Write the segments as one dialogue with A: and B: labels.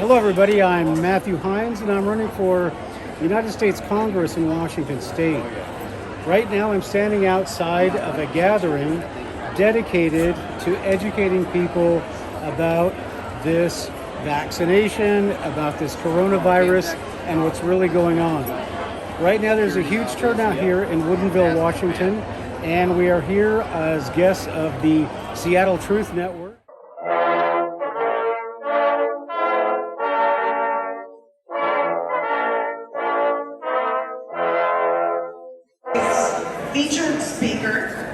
A: Hello everybody, I'm Matthew Hines and I'm running for United States Congress in Washington State. Right now I'm standing outside of a gathering dedicated to educating people about this vaccination, about this coronavirus, and what's really going on. Right now there's a huge turnout here in Woodinville, Washington, and we are here as guests of the Seattle Truth Network.
B: Featured speaker,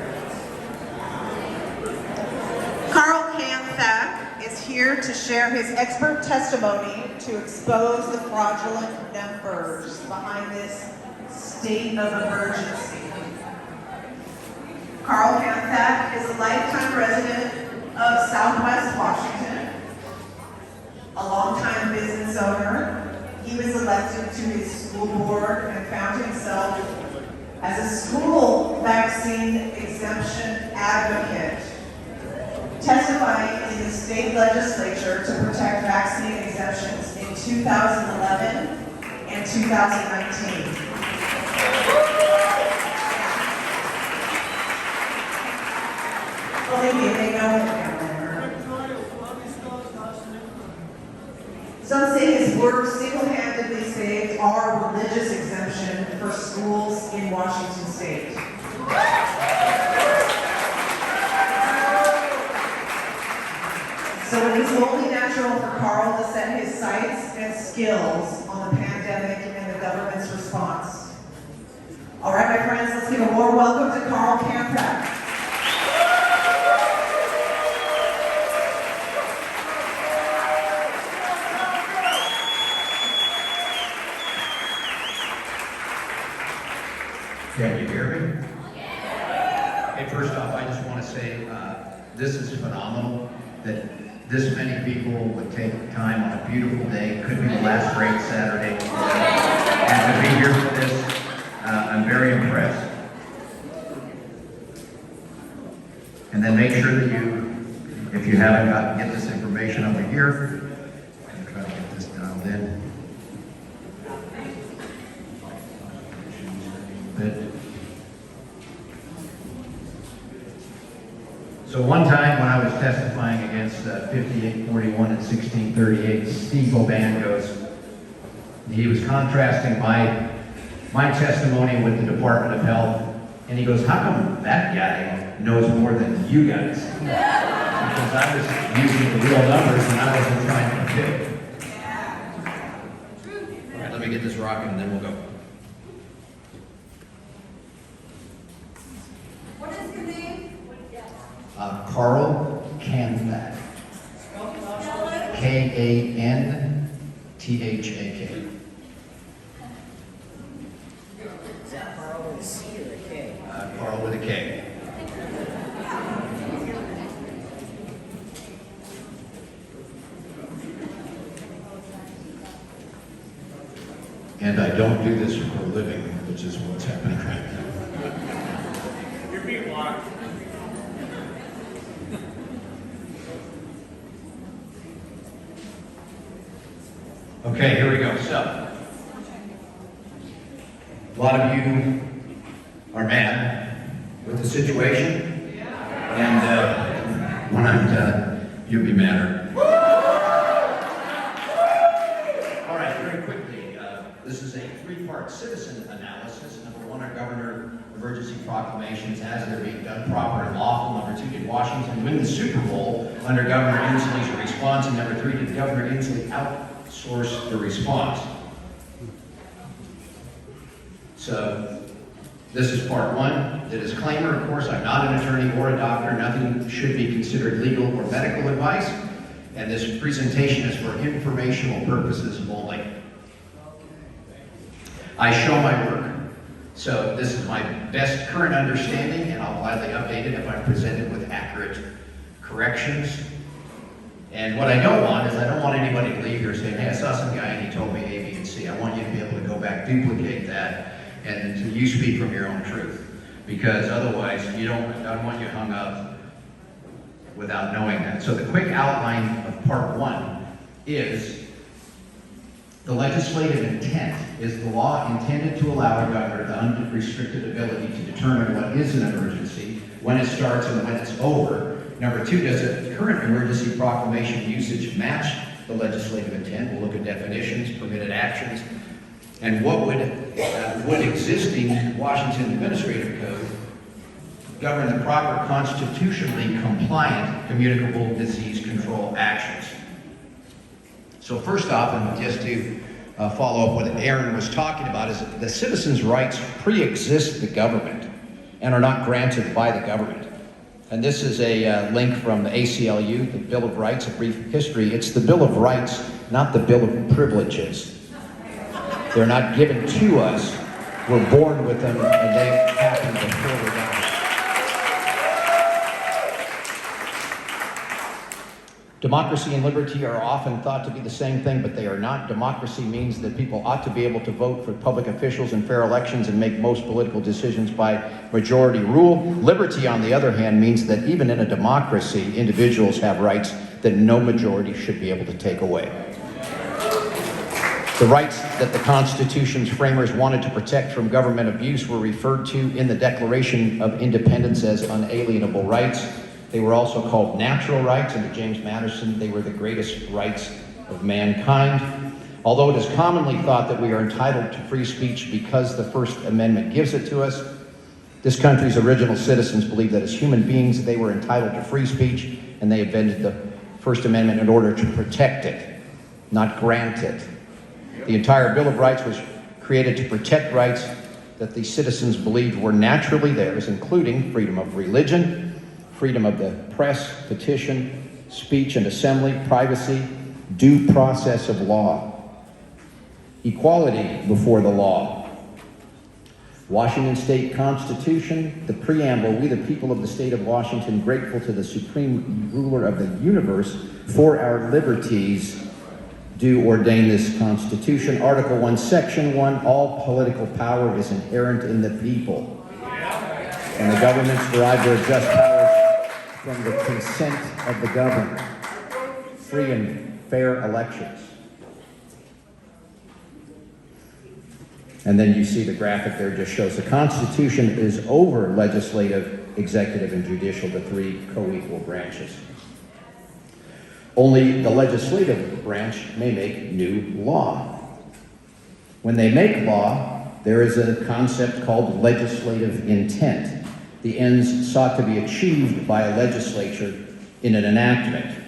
B: Karl Kanthak, is here to share his expert testimony to expose the fraudulent numbers behind this state of emergency. Karl Kanthak is a lifetime resident of Southwest Washington, a longtime business owner. He was elected to his school board and found himself as a school vaccine exemption advocate, testifying in the state legislature to protect vaccine exemptions in 2011 and 2019. Believe me, they know him down there. Some say his work single-handedly saved our religious exemption for schools in Washington State. So it is only natural for Karl to set his sights and skills on the pandemic and the government's response. All right, my friends, let's give a warm welcome to Karl Kanthak.
C: Can you hear me? Hey, first off, I just want to say this is phenomenal that this many people would take time on a beautiful day, could be the last great Saturday, and to be here for this. I'm very impressed. And then make sure that you, if you haven't get this information over here. I'm going to try to get this dialed in. So one time when I was testifying against 5841 and 1638, Steve O'Ban goes, he was contrasting my testimony with the Department of Health, and he goes, how come that guy knows more than you guys? Because I was using the real numbers and I wasn't trying to predict. All right, let me get this rocking and then we'll go.
B: What is your name?
C: Karl Kanthak. Kanthak.
D: Is that Karl with a C or a K?
C: Karl with a K. And I don't do this for a living, which is what's happening right now.
A: You're being blocked.
C: Okay, here we go. So, a lot of you are mad with the situation, and when I'm done, you'll be madder. All right, very quickly, this is a three-part citizen analysis. Number one, our governor emergency proclamations as they're being done proper and lawful. Number two, did Washington win the Super Bowl under Governor Inslee's response? And number three, did Governor Inslee outsource the response? So, this is part one. The disclaimer, of course, I'm not an attorney or a doctor. Nothing should be considered legal or medical advice. And this presentation is for informational purposes only. I show my work. So this is my best current understanding, and I'll gladly update it if I'm presented with accurate corrections. And what I don't want is I don't want anybody to leave here saying, hey, I saw some guy and he told me A, B, and C. I want you to be able to go back, duplicate that, and you speak from your own truth. Because otherwise, I don't want you hung up without knowing that. So the quick outline of part one is The legislative intent is the law intended to allow a governor the unrestricted ability to determine what is an emergency, when it starts and when it's over. Number two, does the current emergency proclamation usage match the legislative intent? We'll look at definitions, permitted actions, and what would existing Washington Administrative Code govern the proper constitutionally compliant communicable disease control actions. So first off, and just to follow up what Aaron was talking about, is that the citizens' rights pre-exist the government and are not granted by the government. And this is a link from the ACLU, the Bill of Rights, a brief history. It's the Bill of Rights, not the Bill of Privileges. They're not given to us. We're born with them, and they happen before we're born. Democracy and liberty are often thought to be the same thing, but they are not. Democracy means that people ought to be able to vote for public officials in fair elections and make most political decisions by majority rule. Liberty, on the other hand, means that even in a democracy, individuals have rights that no majority should be able to take away. The rights that the Constitution's framers wanted to protect from government abuse were referred to in the Declaration of Independence as unalienable rights. They were also called natural rights, and to James Madison, they were the greatest rights of mankind. Although it is commonly thought that we are entitled to free speech because the First Amendment gives it to us, this country's original citizens believed that as human beings they were entitled to free speech, and they invented the First Amendment in order to protect it, not grant it. The entire Bill of Rights was created to protect rights that the citizens believed were naturally theirs, including freedom of religion, freedom of the press, petition, speech and assembly, privacy, due process of law, equality before the law. Washington State Constitution, the preamble, we the people of the state of Washington, grateful to the supreme ruler of the universe for our liberties, do ordain this Constitution. Article 1, Section 1, all political power is inherent in the people, and the governments derive their just powers from the consent of the governed, free and fair elections. And then you see the graphic there just shows the Constitution is over legislative, executive, and judicial, the three co-equal branches. Only the legislative branch may make new law. When they make law, there is a concept called legislative intent. The ends sought to be achieved by a legislature in an enactment.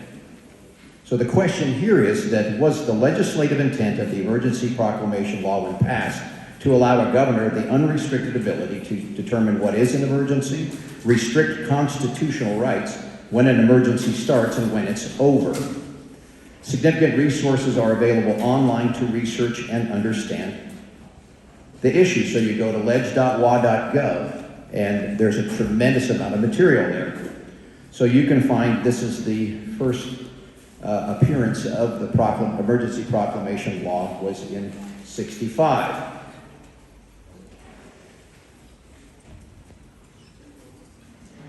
C: So the question here is that was the legislative intent of the emergency proclamation law when passed to allow a governor the unrestricted ability to determine what is an emergency, restrict constitutional rights when an emergency starts and when it's over. Significant resources are available online to research and understand the issue. So you go to ledge.wa.gov, and there's a tremendous amount of material there. So you can find, this is the first appearance of the emergency proclamation law was in '65.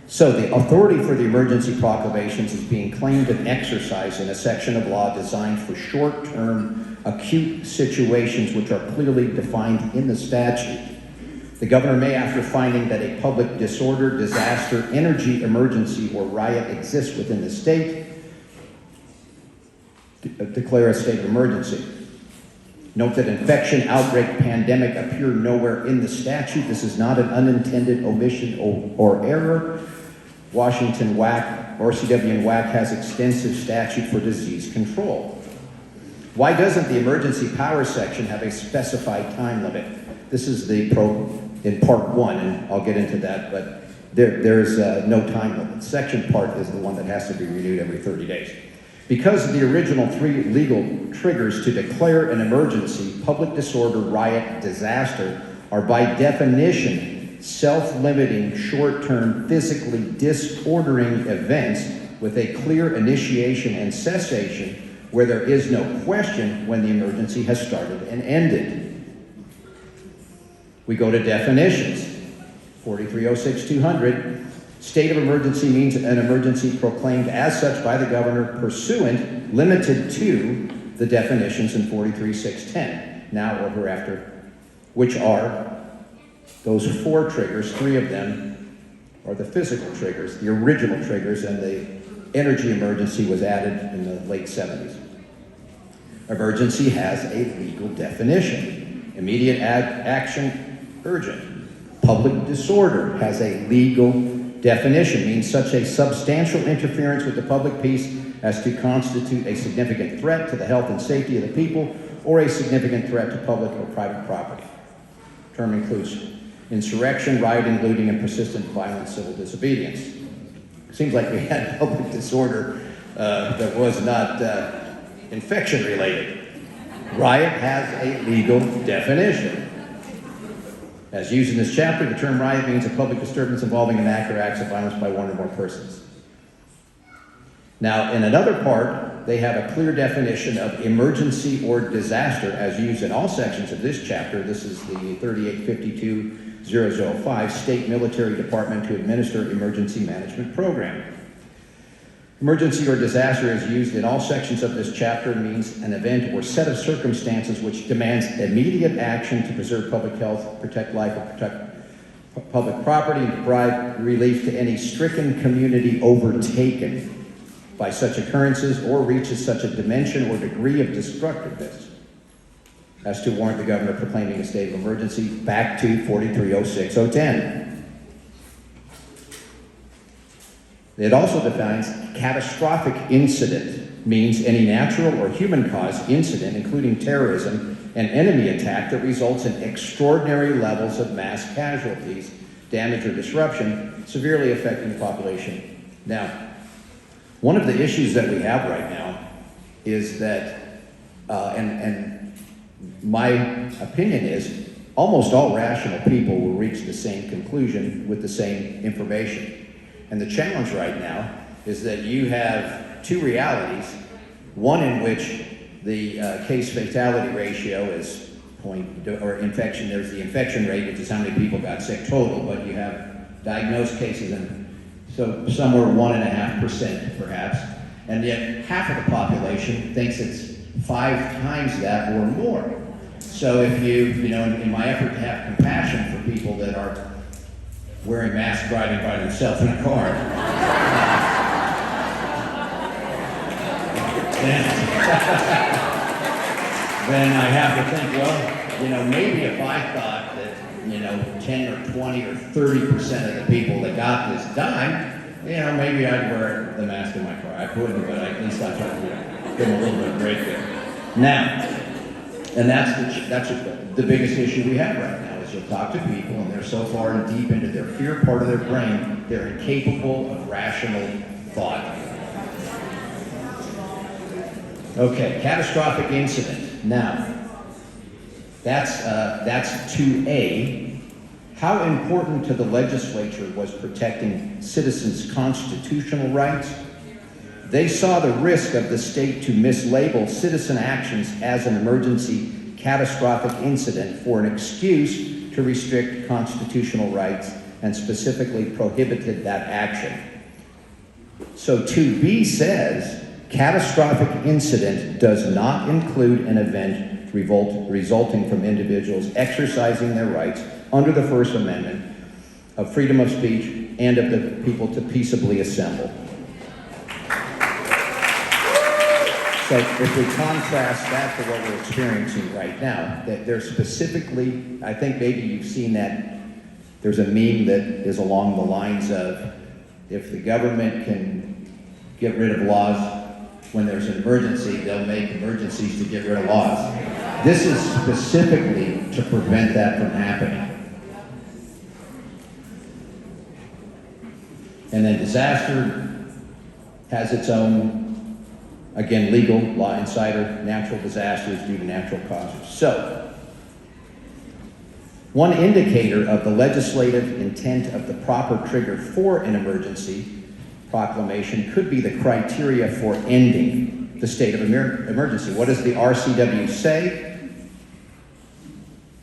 C: So the authority for the emergency proclamations is being claimed and exercised in a section of law designed for short-term acute situations which are clearly defined in the statute. The governor may, after finding that a public disorder, disaster, energy emergency, or riot exists within the state, declare a state of emergency. Note that infection, outbreak, pandemic appear nowhere in the statute. This is not an unintended omission or error. Washington WAC, RCW and WAC has extensive statute for disease control. Why doesn't the emergency powers section have a specified time limit? This is in part 1, and I'll get into that, but there's no time limit. Section part is the one that has to be renewed every 30 days. Because of the original 3 legal triggers to declare an emergency, public disorder, riot, disaster, are by definition self-limiting, short-term, physically disordering events with a clear initiation and cessation where there is no question when the emergency has started and ended. We go to definitions. 4306-200. State of emergency means an emergency proclaimed as such by the governor pursuant, limited to, the definitions in 43.610, now or hereafter, which are those 4 triggers. 3 of them are the physical triggers, the original triggers, and the energy emergency was added in the late 70s. Emergency has a legal definition. Immediate action, urgent. Public disorder has a legal definition, means such a substantial interference with the public peace as to constitute a significant threat to the health and safety of the people or a significant threat to public or private property. Term includes insurrection, rioting, looting, and persistent violent civil disobedience. Seems like we had public disorder that was not infection related. Riot has a legal definition. As used in this chapter, the term riot means a public disturbance involving an act or acts of violence by one or more persons. Now, in another part, they have a clear definition of emergency or disaster as used in all sections of this chapter. This is the 3852-005 State Military Department to Administer Emergency Management Program. Emergency or disaster is used in all sections of this chapter and means an event or set of circumstances which demands immediate action to preserve public health, protect life, or protect public property, and provide relief to any stricken community overtaken by such occurrences or reaches such a dimension or degree of destructiveness as to warrant the governor proclaiming a state of emergency, back to 4306-010. It also defines catastrophic incident, means any natural or human-caused incident, including terrorism and enemy attack that results in extraordinary levels of mass casualties, damage, or disruption, severely affecting the population. Now, one of the issues that we have right now is that, and my opinion is, almost all rational people will reach the same conclusion with the same information. And the challenge right now is that you have 2 realities, one in which the case fatality ratio is infection, there's the infection rate, which is how many people got sick total, but you have diagnosed cases, and so somewhere 1.5% perhaps, and yet half of the population thinks it's 5 times that or more. So if you know, in my effort to have compassion for people that are wearing masks driving by themselves in a car, then I have to think, well, you know, maybe if I thought that, you know, 10 or 20 or 30% of the people that got this died, you know, maybe I'd wear the mask in my car. I wouldn't, but at least I try to give them a little bit of break there. Now, and that's the biggest issue we have right now. You'll talk to people and they're so far deep into their fear part of their brain, they're incapable of rational thought. Okay, catastrophic incident. Now, that's 2A. How important to the legislature was protecting citizens' constitutional rights? They saw the risk of the state to mislabel citizen actions as an emergency catastrophic incident for an excuse to restrict constitutional rights and specifically prohibited that action. So 2B says, catastrophic incident does not include an event resulting from individuals exercising their rights under the First Amendment of freedom of speech and of the people to peaceably assemble. So if we contrast that to what we're experiencing right now, that there's specifically, I think maybe you've seen that, there's a meme that is along the lines of, if the government can get rid of laws when there's an emergency, they'll make emergencies to get rid of laws. This is specifically to prevent that from happening. And then disaster has its own, again, legal, law insider, natural disasters due to natural causes. So, one indicator of the legislative intent of the proper trigger for an emergency proclamation could be the criteria for ending the state of emergency. What does the RCW say?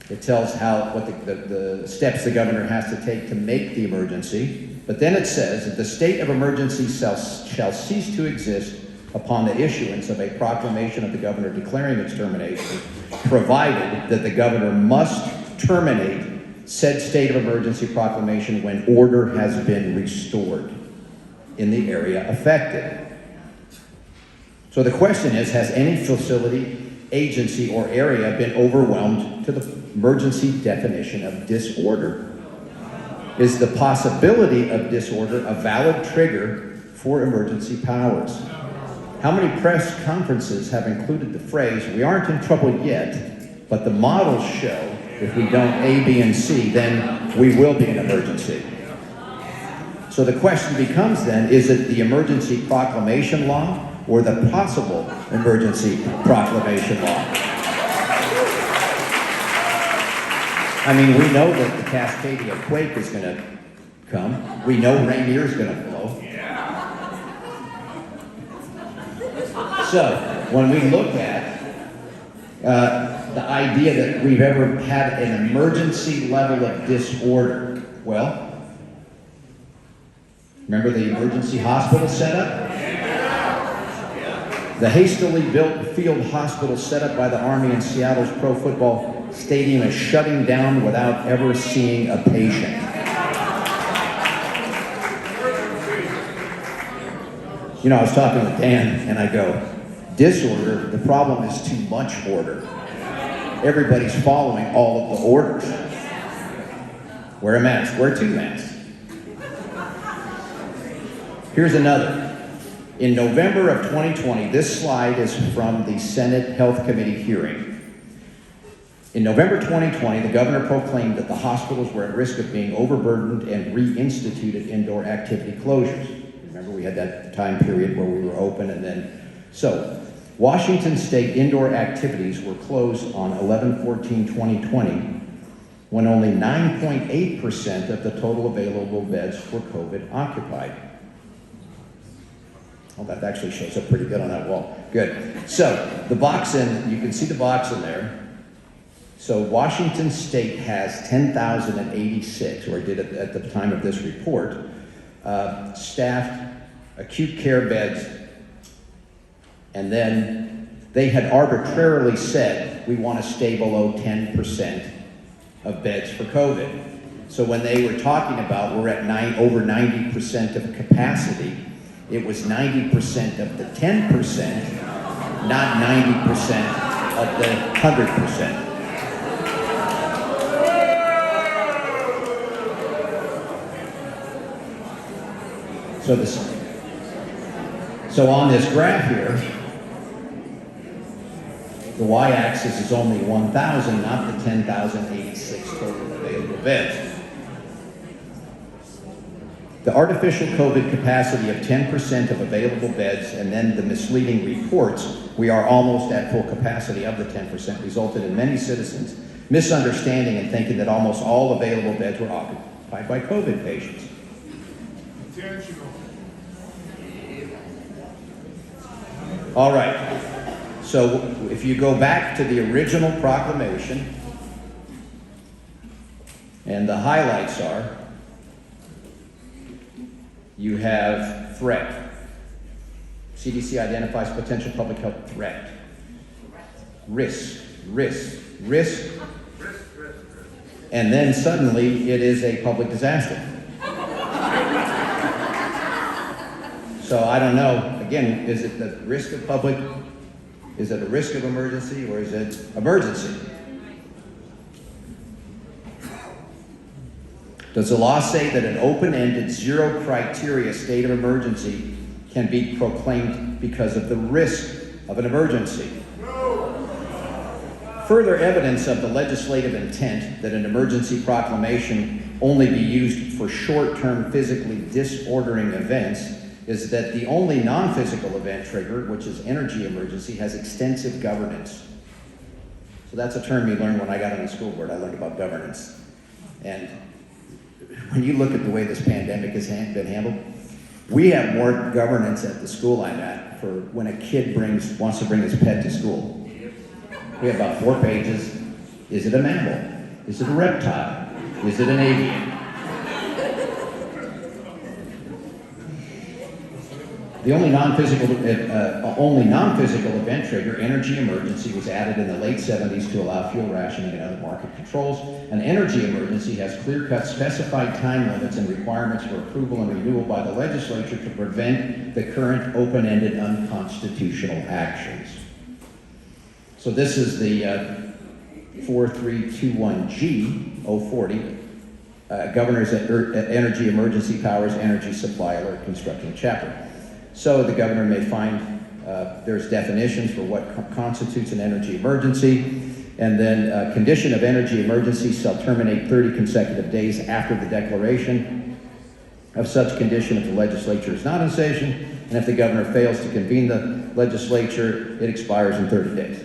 C: It tells what the steps the governor has to take to make the emergency. But then it says that the state of emergency shall cease to exist upon the issuance of a proclamation of the governor declaring its termination, provided that the governor must terminate said state of emergency proclamation when order has been restored in the area affected. So the question is, has any facility, agency, or area been overwhelmed to the emergency definition of disorder? Is the possibility of disorder a valid trigger for emergency powers? How many press conferences have included the phrase, "We aren't in trouble yet, but the models show if we don't A, B, and C, then we will be in emergency"? So the question becomes then, is it the emergency proclamation law or the possible emergency proclamation law? I mean, we know that the Cascadia quake is going to come. We know Rainier is going to blow. So, when we look at the idea that we've ever had an emergency level of disorder, well, remember the emergency hospital setup? The hastily built field hospital set up by the Army in Seattle's pro football stadium is shutting down without ever seeing a patient. You know, I was talking with Dan and I go, disorder, the problem is too much order. Everybody's following all of the orders. Wear a mask, wear 2 masks. Here's another. In November of 2020, this slide is from the Senate Health Committee hearing. In November 2020, the governor proclaimed that the hospitals were at risk of being overburdened and reinstituted indoor activity closures. Remember, we had that time period where we were open and then... So, Washington State indoor activities were closed on 11/14/2020 when only 9.8% of the total available beds for COVID occupied. Oh, that actually shows up pretty good on that wall. Good. So, the box you can see the box in there. So, Washington State has 10,086, or did at the time of this report, staffed acute care beds, and then they had arbitrarily said, we want to stay below 10% of beds for COVID. So when they were talking about we're at over 90% of capacity, it was 90% of the 10%, not 90% of the 100%. So on this graph here, the y-axis is only 1,000, not the 10,086 total available beds. The artificial COVID capacity of 10% of available beds and then the misleading reports, we are almost at full capacity of the 10%, resulted in many citizens misunderstanding and thinking that almost all available beds were occupied by COVID patients. All right, so if you go back to the original proclamation, and the highlights are, you have threat. CDC identifies potential public health threat. Risk. And then suddenly it is a public disaster. So I don't know, again, is it the risk of public, is it a risk of emergency, or is it emergency? Does the law say that an open-ended, zero criteria state of emergency can be proclaimed because of the risk of an emergency? No. Further evidence of the legislative intent that an emergency proclamation only be used for short-term physically disordering events is that the only non-physical event trigger, which is energy emergency, has extensive governance. So that's a term you learned when I got on the school board. I learned about governance. And when you look at the way this pandemic has been handled, we have more governance at the school I'm at for when a kid wants to bring his pet to school. We have about 4 pages. Is it a mammal? Is it a reptile? Is it an avian? The only non-physical event trigger, energy emergency, was added in the late 70s to allow fuel rationing and other market controls. An energy emergency has clear-cut specified time limits and requirements for approval and renewal by the legislature to prevent the current open-ended unconstitutional actions. So this is the 4321G 040, Governor's Energy Emergency Powers Energy Supply Alert Construction Chapter. So the governor may find there's definitions for what constitutes an energy emergency, and then a condition of energy emergency shall terminate 30 consecutive days after the declaration of such condition if the legislature is not in session, and if the governor fails to convene the legislature, it expires in 30 days.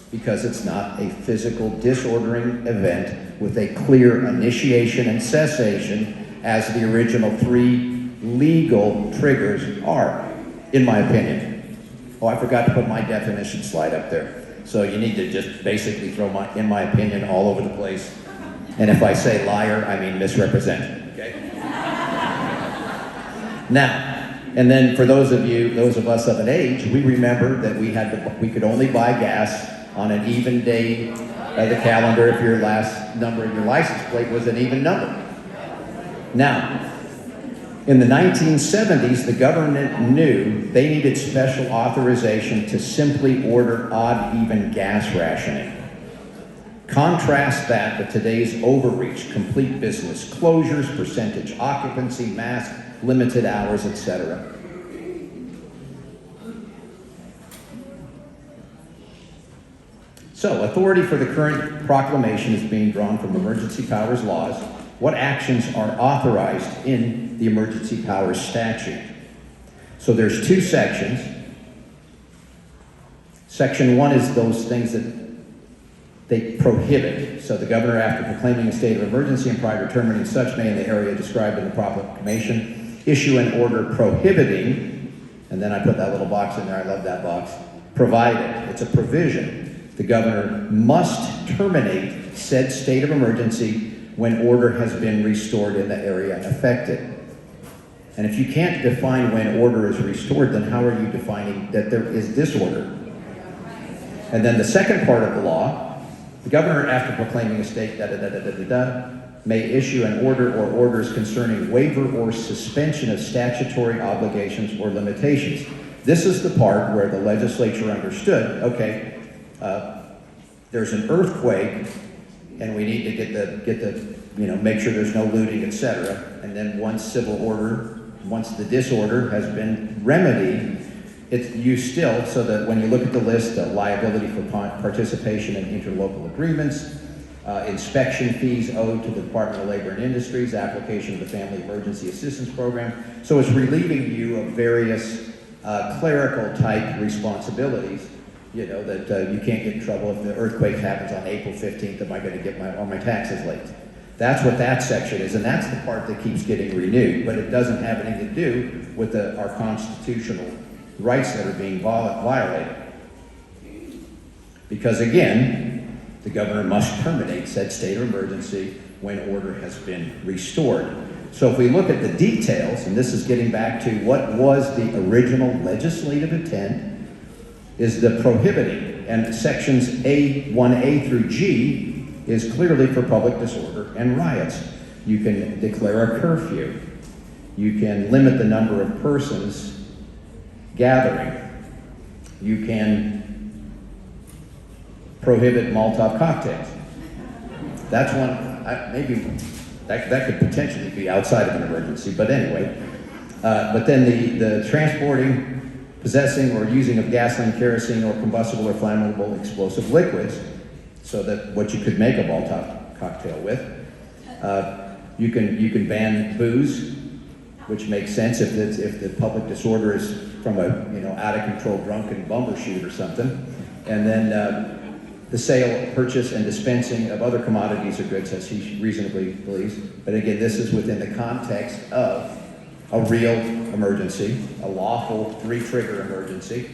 C: Because it's not a physical disordering event with a clear initiation and cessation as the original 3 legal triggers are, in my opinion. Oh, I forgot to put my definition slide up there. So you need to just basically throw in my opinion all over the place. And if I say liar, I mean misrepresented, okay? Now, and then for those of us of an age, we remember that we could only buy gas on an even day of the calendar if your last number of your license plate was an even number. Now, in the 1970s, the government knew they needed special authorization to simply order odd-even gas rationing. Contrast that with today's overreach, complete business closures, percentage occupancy, mask, limited hours, etc. So, authority for the current proclamation is being drawn from emergency powers laws. What actions are authorized in the emergency powers statute? So there's 2 sections. Section 1 is those things that they prohibit. So the governor, after proclaiming a state of emergency and prior to terminating such, may in the area described in the proclamation issue an order prohibiting, and then I put that little box in there, I love that box, provided, it's a provision, the governor must terminate said state of emergency when order has been restored in the area affected. And if you can't define when order is restored, then how are you defining that there is disorder? And then the second part of the law, the governor, after proclaiming a state, may issue an order or orders concerning waiver or suspension of statutory obligations or limitations. This is the part where the legislature understood, okay, there's an earthquake, and we need to get the make sure there's no looting, etc. And then once the disorder has been remedied, you still, so that when you look at the list, the liability for participation in interlocal agreements, inspection fees owed to the Department of Labor and Industries, application of the Family Emergency Assistance Program. So it's relieving you of various clerical type responsibilities. That you can't get in trouble if the earthquake happens on April 15th, am I going to get all my taxes late? That's what that section is, and that's the part that keeps getting renewed, but it doesn't have anything to do with our constitutional rights that are being violated. Because again, the governor must terminate said state of emergency when order has been restored. So if we look at the details, and this is getting back to what was the original legislative intent, is the prohibiting, and sections 1A through G is clearly for public disorder and riots. You can declare a curfew. You can limit the number of persons gathering. You can prohibit Molotov cocktails. That's one, maybe that could potentially be outside of an emergency, but anyway. But then the transporting, possessing or using of gasoline, kerosene, or combustible or flammable explosive liquids, so that what you could make a Molotov cocktail with. You can ban booze, which makes sense if the public disorder is from a out of control drunken bumbershoot or something. And then the sale, purchase, and dispensing of other commodities or goods as he reasonably believes. But again, this is within the context of a real emergency, a lawful 3-trigger emergency,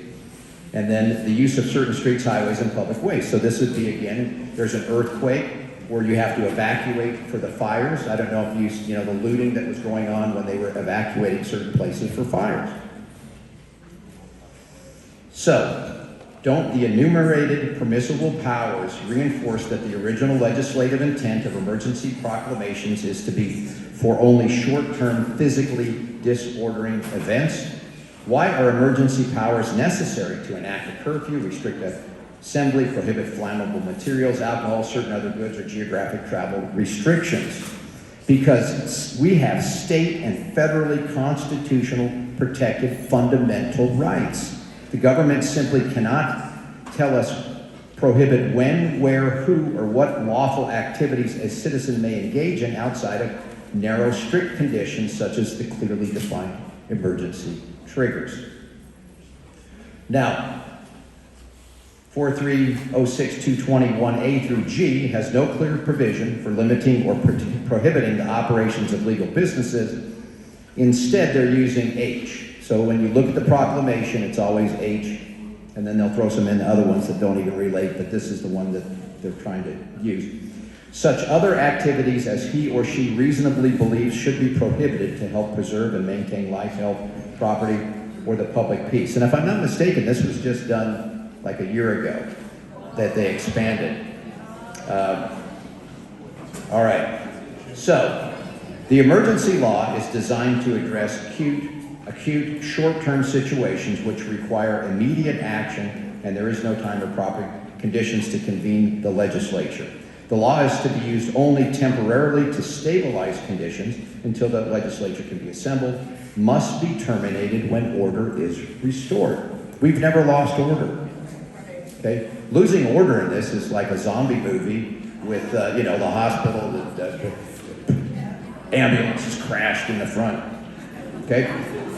C: and then the use of certain streets, highways, and public ways. So this would be, again, there's an earthquake where you have to evacuate for the fires. I don't know if the looting that was going on when they were evacuating certain places for fires. So, don't the enumerated permissible powers reinforce that the original legislative intent of emergency proclamations is to be for only short-term physically disordering events? Why are emergency powers necessary to enact a curfew, restrict assembly, prohibit flammable materials, alcohol, certain other goods, or geographic travel restrictions? Because we have state and federally constitutional protected fundamental rights. The government simply cannot tell us, prohibit when, where, who, or what lawful activities a citizen may engage in outside of narrow, strict conditions such as the clearly defined emergency triggers. Now, 4306221A through G has no clear provision for limiting or prohibiting the operations of legal businesses. Instead, they're using H. So when you look at the proclamation, it's always H, and then they'll throw some in the other ones that don't even relate, but this is the one that they're trying to use. Such other activities as he or she reasonably believes should be prohibited to help preserve and maintain life, health, property, or the public peace. And if I'm not mistaken, this was just done like a year ago that they expanded. All right, so the emergency law is designed to address acute short-term situations which require immediate action, and there is no time or proper conditions to convene the legislature. The law is to be used only temporarily to stabilize conditions until the legislature can be assembled, must be terminated when order is restored. We've never lost order. Okay? Losing order in this is like a zombie movie with, the hospital, the ambulance is crashed in the front. Okay?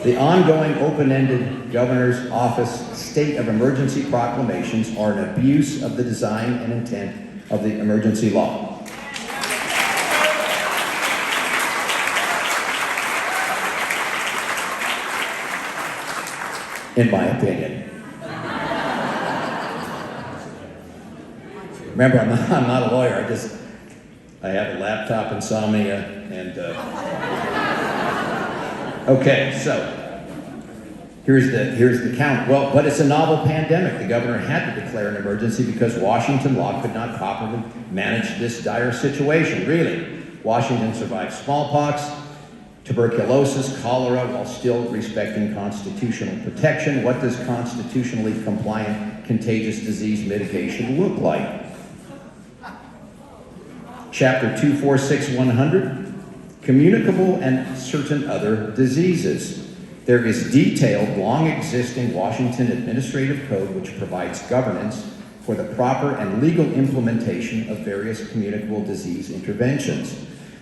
C: The ongoing open-ended governor's office state of emergency proclamations are an abuse of the design and intent of the emergency law. In my opinion. Remember, I'm not a lawyer. I have a laptop insomnia, and okay, so here's the count. Well, but it's a novel pandemic. The governor had to declare an emergency because Washington law could not properly manage this dire situation. Really, Washington survived smallpox, tuberculosis, cholera, while still respecting constitutional protection. What does constitutionally compliant contagious disease mitigation look like? Chapter 246100, communicable and certain other diseases. There is detailed, long-existing Washington Administrative Code which provides governance for the proper and legal implementation of various communicable disease interventions.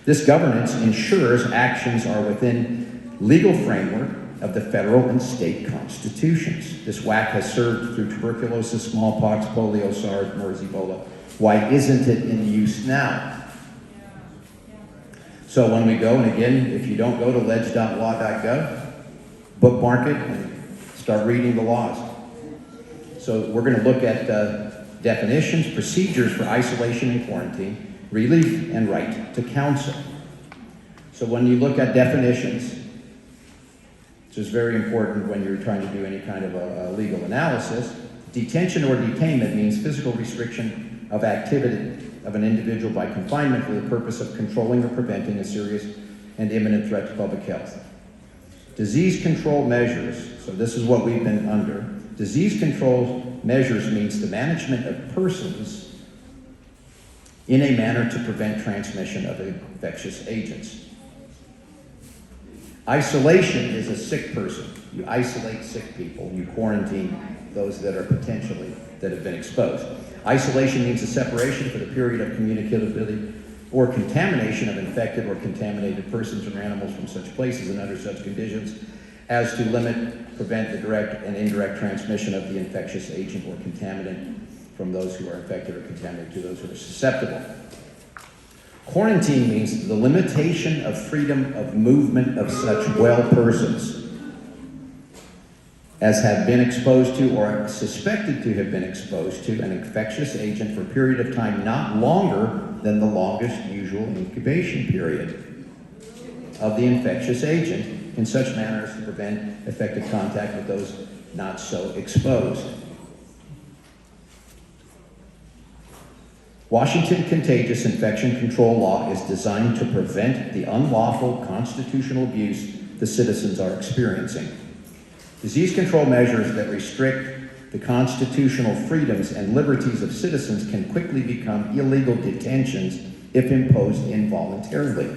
C: This governance ensures actions are within legal framework of the federal and state constitutions. This WAC has served through tuberculosis, smallpox, polio, SARS, MERS, Ebola. Why isn't it in use now? So when we go, and again, if you don't go to ledge.law.gov, bookmark it and start reading the laws. So we're going to look at definitions, procedures for isolation and quarantine, relief, and right to counsel. So when you look at definitions, which is very important when you're trying to do any kind of a legal analysis, detention or detainment means physical restriction of activity of an individual by confinement for the purpose of controlling or preventing a serious and imminent threat to public health. Disease control measures, so this is what we've been under. Disease control measures means the management of persons in a manner to prevent transmission of infectious agents. Isolation is a sick person. You isolate sick people. You quarantine those that are potentially, that have been exposed. Isolation means a separation for the period of communicability or contamination of infected or contaminated persons or animals from such places and under such conditions as to limit, prevent the direct and indirect transmission of the infectious agent or contaminant from those who are infected or contaminated to those who are susceptible. Quarantine means the limitation of freedom of movement of such well persons as have been exposed to or are suspected to have been exposed to an infectious agent for a period of time not longer than the longest usual incubation period of the infectious agent in such manner as to prevent effective contact with those not so exposed. Washington contagious infection control law is designed to prevent the unlawful constitutional abuse the citizens are experiencing. Disease control measures that restrict the constitutional freedoms and liberties of citizens can quickly become illegal detentions if imposed involuntarily.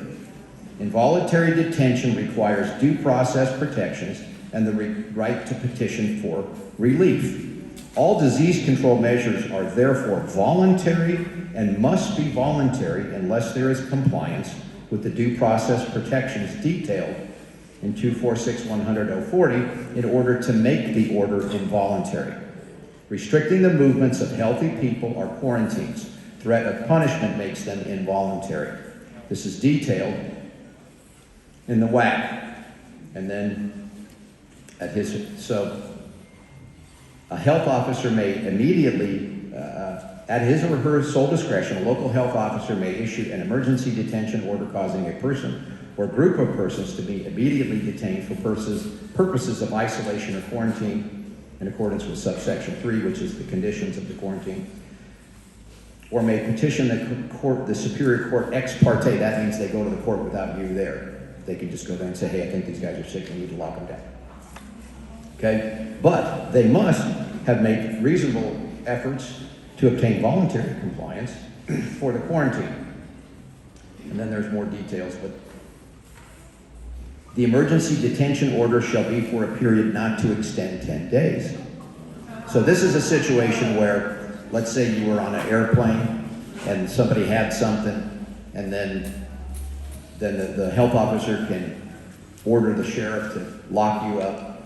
C: Involuntary detention requires due process protections and the right to petition for relief. All disease control measures are therefore voluntary and must be voluntary unless there is compliance with the due process protections detailed in 246-100-040 in order to make the order involuntary. Restricting the movements of healthy people are quarantines. Threat of punishment makes them involuntary. This is detailed in the WAC. And then so a health officer may immediately, at his or her sole discretion, a local health officer may issue an emergency detention order causing a person or group of persons to be immediately detained for purposes of isolation or quarantine in accordance with subsection 3, which is the conditions of the quarantine, or may petition the Superior Court ex parte. That means they go to the court without you there. They can just go there and say, hey, I think these guys are sick, we need to lock them down. Okay? But they must have made reasonable efforts to obtain voluntary compliance for the quarantine. And then there's more details, but the emergency detention order shall be for a period not to extend 10 days. So this is a situation where, let's say you were on an airplane and somebody had something, and then the health officer can order the sheriff to lock you up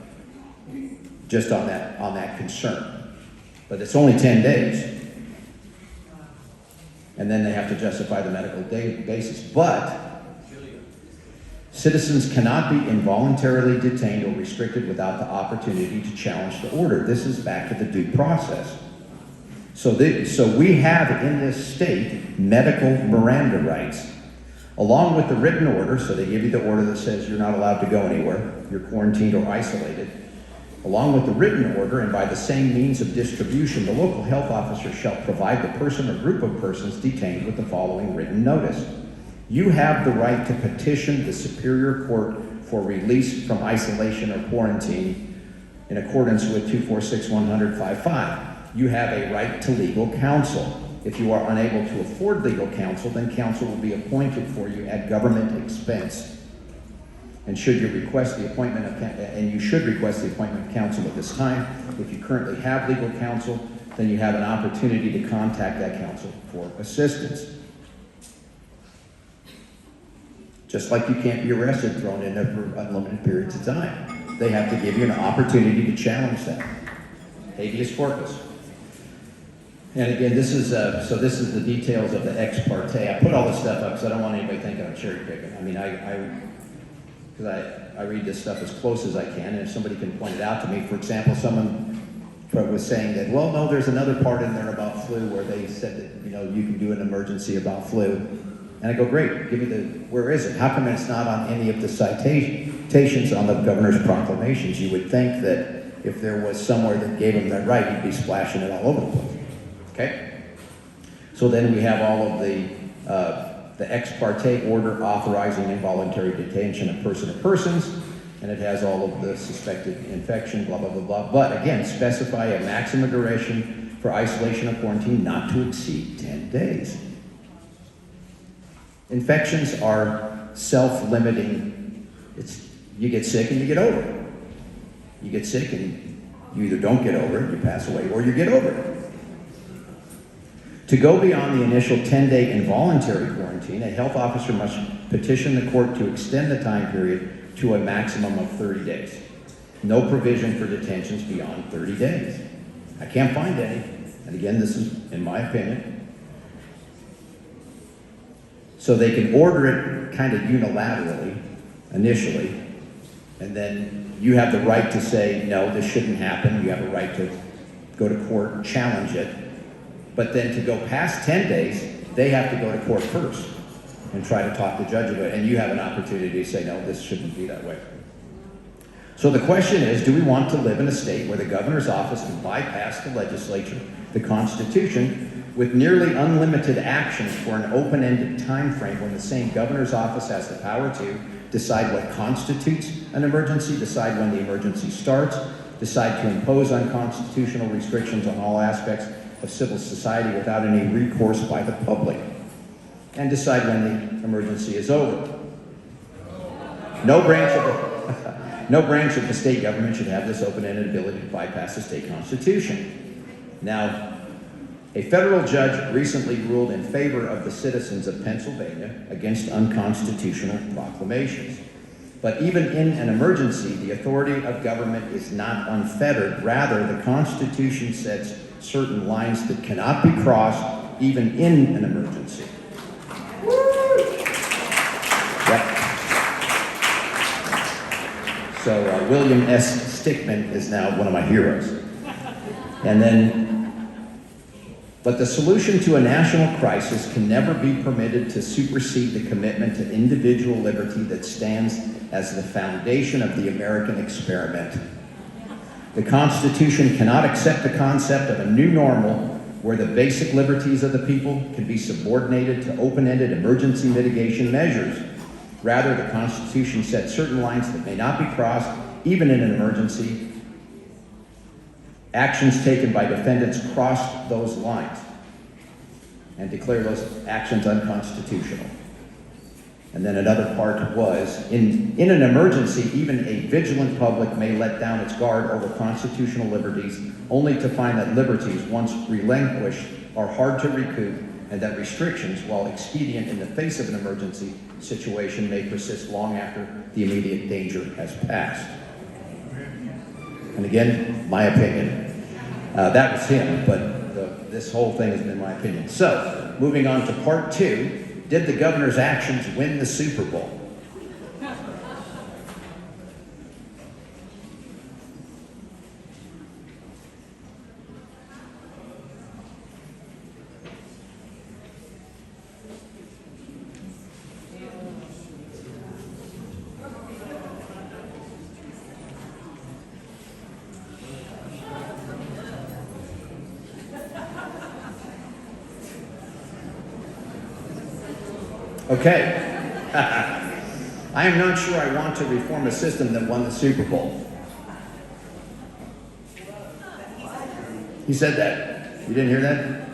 C: just on that concern. But it's only 10 days. And then they have to justify the medical basis. But citizens cannot be involuntarily detained or restricted without the opportunity to challenge the order. This is back to the due process. So we have in this state medical Miranda rights, along with the written order. So they give you the order that says you're not allowed to go anywhere, you're quarantined or isolated. Along with the written order, and by the same means of distribution, the local health officer shall provide the person or group of persons detained with the following written notice. You have the right to petition the Superior Court for release from isolation or quarantine in accordance with 246-100-55. You have a right to legal counsel. If you are unable to afford legal counsel, then counsel will be appointed for you at government expense. And you should request the appointment of counsel at this time. If you currently have legal counsel, then you have an opportunity to contact that counsel for assistance. Just like you can't be arrested, thrown in there for unlimited periods of time. They have to give you an opportunity to challenge that. Habeas corpus. And again, this is the details of the ex parte. I put all this stuff up because I don't want anybody thinking I'm cherry picking. I mean, I read this stuff as close as I can, and if somebody can point it out to me, for example, someone was saying that, well, no, there's another part in there about flu where they said that, you can do an emergency about flu. And I go, great, give me where is it? How come it's not on any of the citations on the governor's proclamations? You would think that if there was somewhere that gave him that right, he'd be splashing it all over the place. Okay? So then we have all of the ex parte order authorizing involuntary detention of person or persons, and it has all of the suspected infection, blah, blah, blah, blah. But again, specify a maximum duration for isolation or quarantine not to exceed 10 days. Infections are self-limiting. You get sick and you get over it. You get sick and you either don't get over it, you pass away, or you get over it. To go beyond the initial 10-day involuntary quarantine, a health officer must petition the court to extend the time period to a maximum of 30 days. No provision for detentions beyond 30 days. I can't find any. And again, this is in my opinion. So they can order it kind of unilaterally, initially, and then you have the right to say, no, this shouldn't happen. You have a right to go to court and challenge it. But then to go past 10 days, they have to go to court first and try to talk the judge about it. And you have an opportunity to say, no, this shouldn't be that way. So the question is, do we want to live in a state where the governor's office can bypass the legislature, the Constitution, with nearly unlimited actions for an open-ended time frame when the same governor's office has the power to decide what constitutes an emergency, decide when the emergency starts, decide to impose unconstitutional restrictions on all aspects of civil society without any recourse by the public, and decide when the emergency is over? No branch of the state government should have this open-ended ability to bypass the state constitution. Now, a federal judge recently ruled in favor of the citizens of Pennsylvania against unconstitutional proclamations. But even in an emergency, the authority of government is not unfettered. Rather, the Constitution sets certain lines that cannot be crossed even in an emergency. Yep. So William S. Stickman is now one of my heroes. And then, but the solution to a national crisis can never be permitted to supersede the commitment to individual liberty that stands as the foundation of the American experiment. The Constitution cannot accept the concept of a new normal where the basic liberties of the people can be subordinated to open-ended emergency mitigation measures. Rather, the Constitution sets certain lines that may not be crossed, even in an emergency. Actions taken by defendants cross those lines and declare those actions unconstitutional. And then another part was, in an emergency, even a vigilant public may let down its guard over constitutional liberties, only to find that liberties, once relinquished, are hard to recoup, and that restrictions, while expedient in the face of an emergency situation, may persist long after the immediate danger has passed. And again, my opinion. That was him, but this whole thing has been my opinion. So, moving on to part two, did the governor's actions win the Super Bowl? Okay. I am not sure I want to reform a system that won the Super Bowl. He said that. You didn't hear that?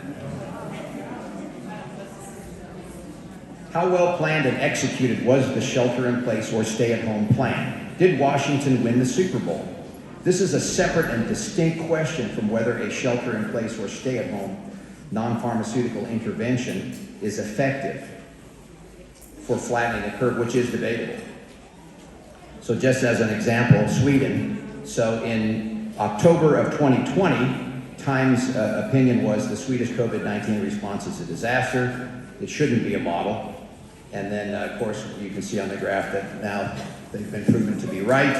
C: How well planned and executed was the shelter-in-place or stay-at-home plan? Did Washington win the Super Bowl? This is a separate and distinct question from whether a shelter-in-place or stay-at-home non-pharmaceutical intervention is effective for flattening the curve, which is debatable. So just as an example, Sweden. So in October of 2020, Times opinion was the Swedish COVID-19 response is a disaster. It shouldn't be a model. And then, of course, you can see on the graph that now they've been proven to be right.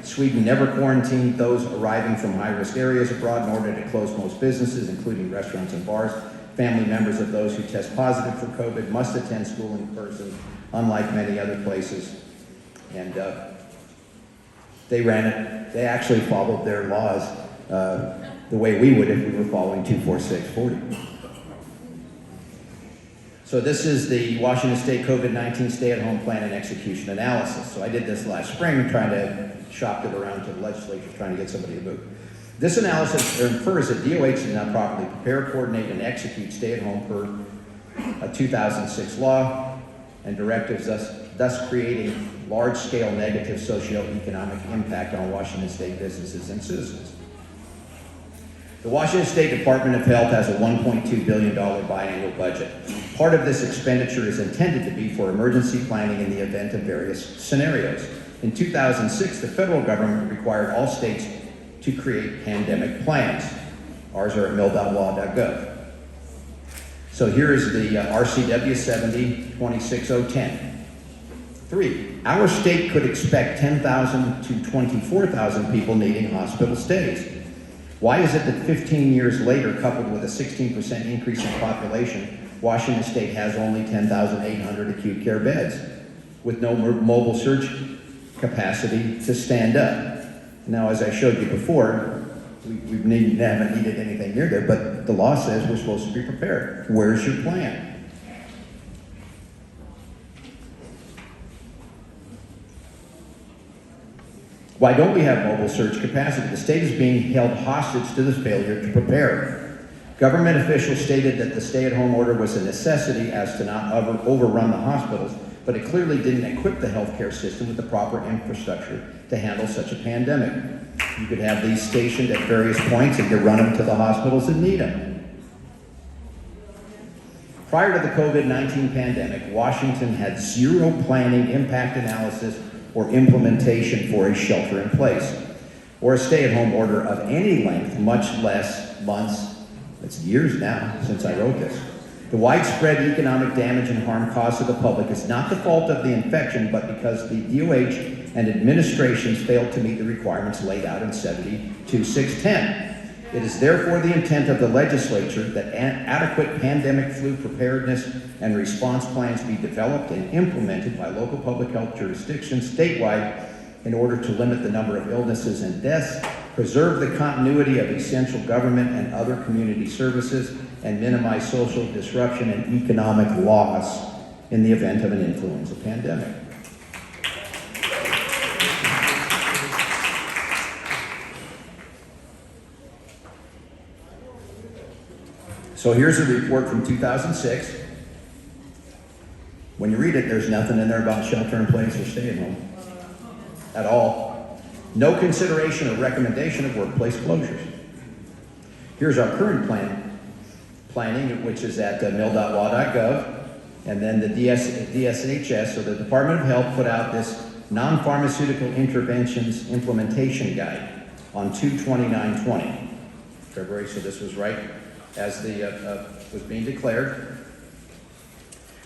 C: Sweden never quarantined those arriving from high-risk areas abroad in order to close most businesses, including restaurants and bars. Family members of those who test positive for COVID must attend school in person, unlike many other places. And they ran it. They actually followed their laws the way we would if we were following 24640. So this is the Washington State COVID-19 stay-at-home plan and execution analysis. So I did this last spring, trying to shop it around to the legislature, trying to get somebody to move. This analysis infers that DOH did not properly prepare, coordinate, and execute stay-at-home per a 2006 law and directives, thus creating large-scale negative socioeconomic impact on Washington State businesses and citizens. The Washington State Department of Health has a $1.2 billion biannual budget. Part of this expenditure is intended to be for emergency planning in the event of various scenarios. In 2006, the federal government required all states to create pandemic plans. Ours are at mil.law.gov. So here is the RCW 70-26010. 3, our state could expect 10,000 to 24,000 people needing hospital stays. Why is it that 15 years later, coupled with a 16% increase in population, Washington State has only 10,800 acute care beds with no mobile surge capacity to stand up? Now, as I showed you before, we haven't needed anything near there, but the law says we're supposed to be prepared. Where's your plan? Why don't we have mobile surge capacity? The state is being held hostage to this failure to prepare. Government officials stated that the stay-at-home order was a necessity as to not overrun the hospitals, but it clearly didn't equip the healthcare system with the proper infrastructure to handle such a pandemic. You could have these stationed at various points and you run them to the hospitals that need them. Prior to the COVID-19 pandemic, Washington had zero planning, impact analysis, or implementation for a shelter-in-place or a stay-at-home order of any length, much less months. It's years now since I wrote this. The widespread economic damage and harm caused to the public is not the fault of the infection, but because the DOH and administrations failed to meet the requirements laid out in 72-610. It is therefore the intent of the legislature that adequate pandemic flu preparedness and response plans be developed and implemented by local public health jurisdictions statewide in order to limit the number of illnesses and deaths, preserve the continuity of essential government and other community services, and minimize social disruption and economic loss in the event of an influenza pandemic. So here's a report from 2006. When you read it, there's nothing in there about shelter in place or stay at home at all. No consideration or recommendation of workplace closures. Here's our current planning, which is at mil.wa.gov, and then the DSHS, so the Department of Health, put out this non-pharmaceutical interventions implementation guide on 2/29/20, February, so this was right as the was being declared.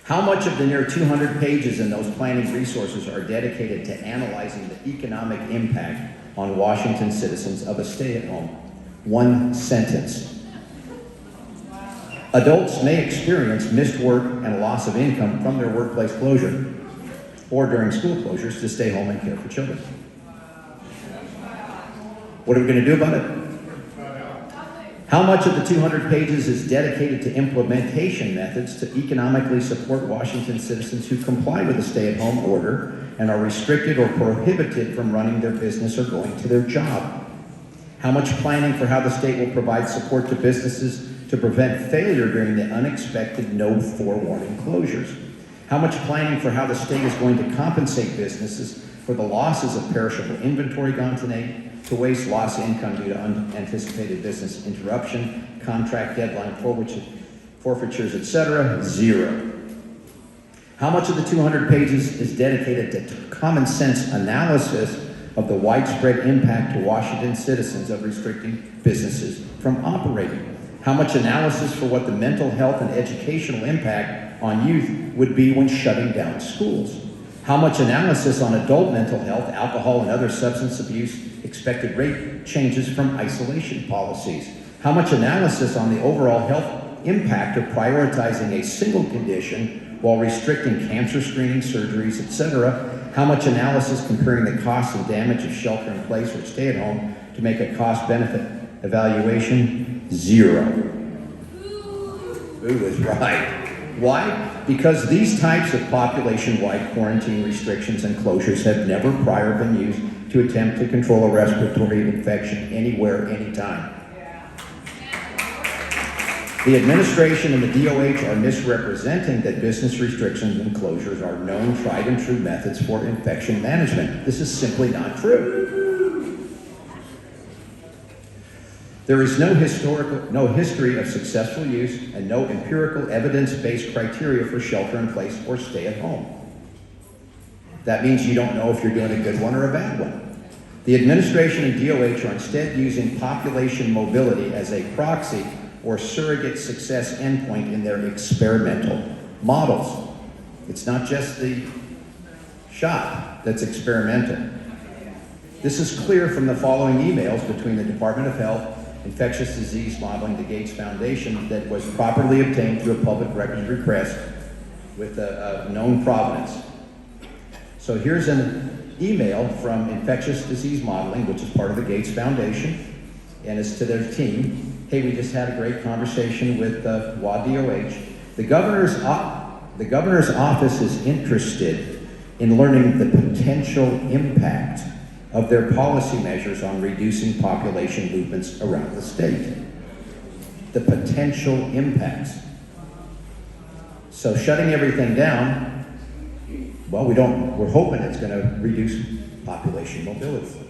C: How much of the near 200 pages in those planning resources are dedicated to analyzing the economic impact on Washington citizens of a stay-at-home? One sentence. Adults may experience missed work and a loss of income from their workplace closure or during school closures to stay home and care for children. What are we going to do about it? How much of the 200 pages is dedicated to implementation methods to economically support Washington citizens who comply with the stay-at-home order and are restricted or prohibited from running their business or going to their job? How much planning for how the state will provide support to businesses to prevent failure during the unexpected no forewarning closures? How much planning for how the state is going to compensate businesses for the losses of perishable inventory gone to waste, lost income due to unanticipated business interruption, contract deadline forfeitures, etc.? Zero. How much of the 200 pages is dedicated to common sense analysis of the widespread impact to Washington citizens of restricting businesses from operating? How much analysis for what the mental health and educational impact on youth would be when shutting down schools? How much analysis on adult mental health, alcohol, and other substance abuse expected rate changes from isolation policies? How much analysis on the overall health impact of prioritizing a single condition while restricting cancer screening, surgeries, etc.? How much analysis comparing the cost and damage of shelter in place or stay at home to make a cost-benefit evaluation? Zero. Ooh is right. Why? Because these types of population-wide quarantine restrictions and closures have never prior been used to attempt to control a respiratory infection anywhere, anytime. The administration and the DOH are misrepresenting that business restrictions and closures are known, tried and true methods for infection management. This is simply not true. There is no history of successful use and no empirical evidence-based criteria for shelter in place or stay at home. That means you don't know if you're doing a good one or a bad one. The administration and DOH are instead using population mobility as a proxy or surrogate success endpoint in their experimental models. It's not just the shot that's experimental. This is clear from the following emails between the Department of Health, Infectious Disease Modeling, the Gates Foundation, that was properly obtained through a public records request with a known provenance. So here's an email from Infectious Disease Modeling, which is part of the Gates Foundation, and it's to their team. Hey, we just had a great conversation with WADOH. The governor's office is interested in learning the potential impact of their policy measures on reducing population movements around the state. The potential impacts. So shutting everything down, well, we're hoping it's going to reduce population mobility.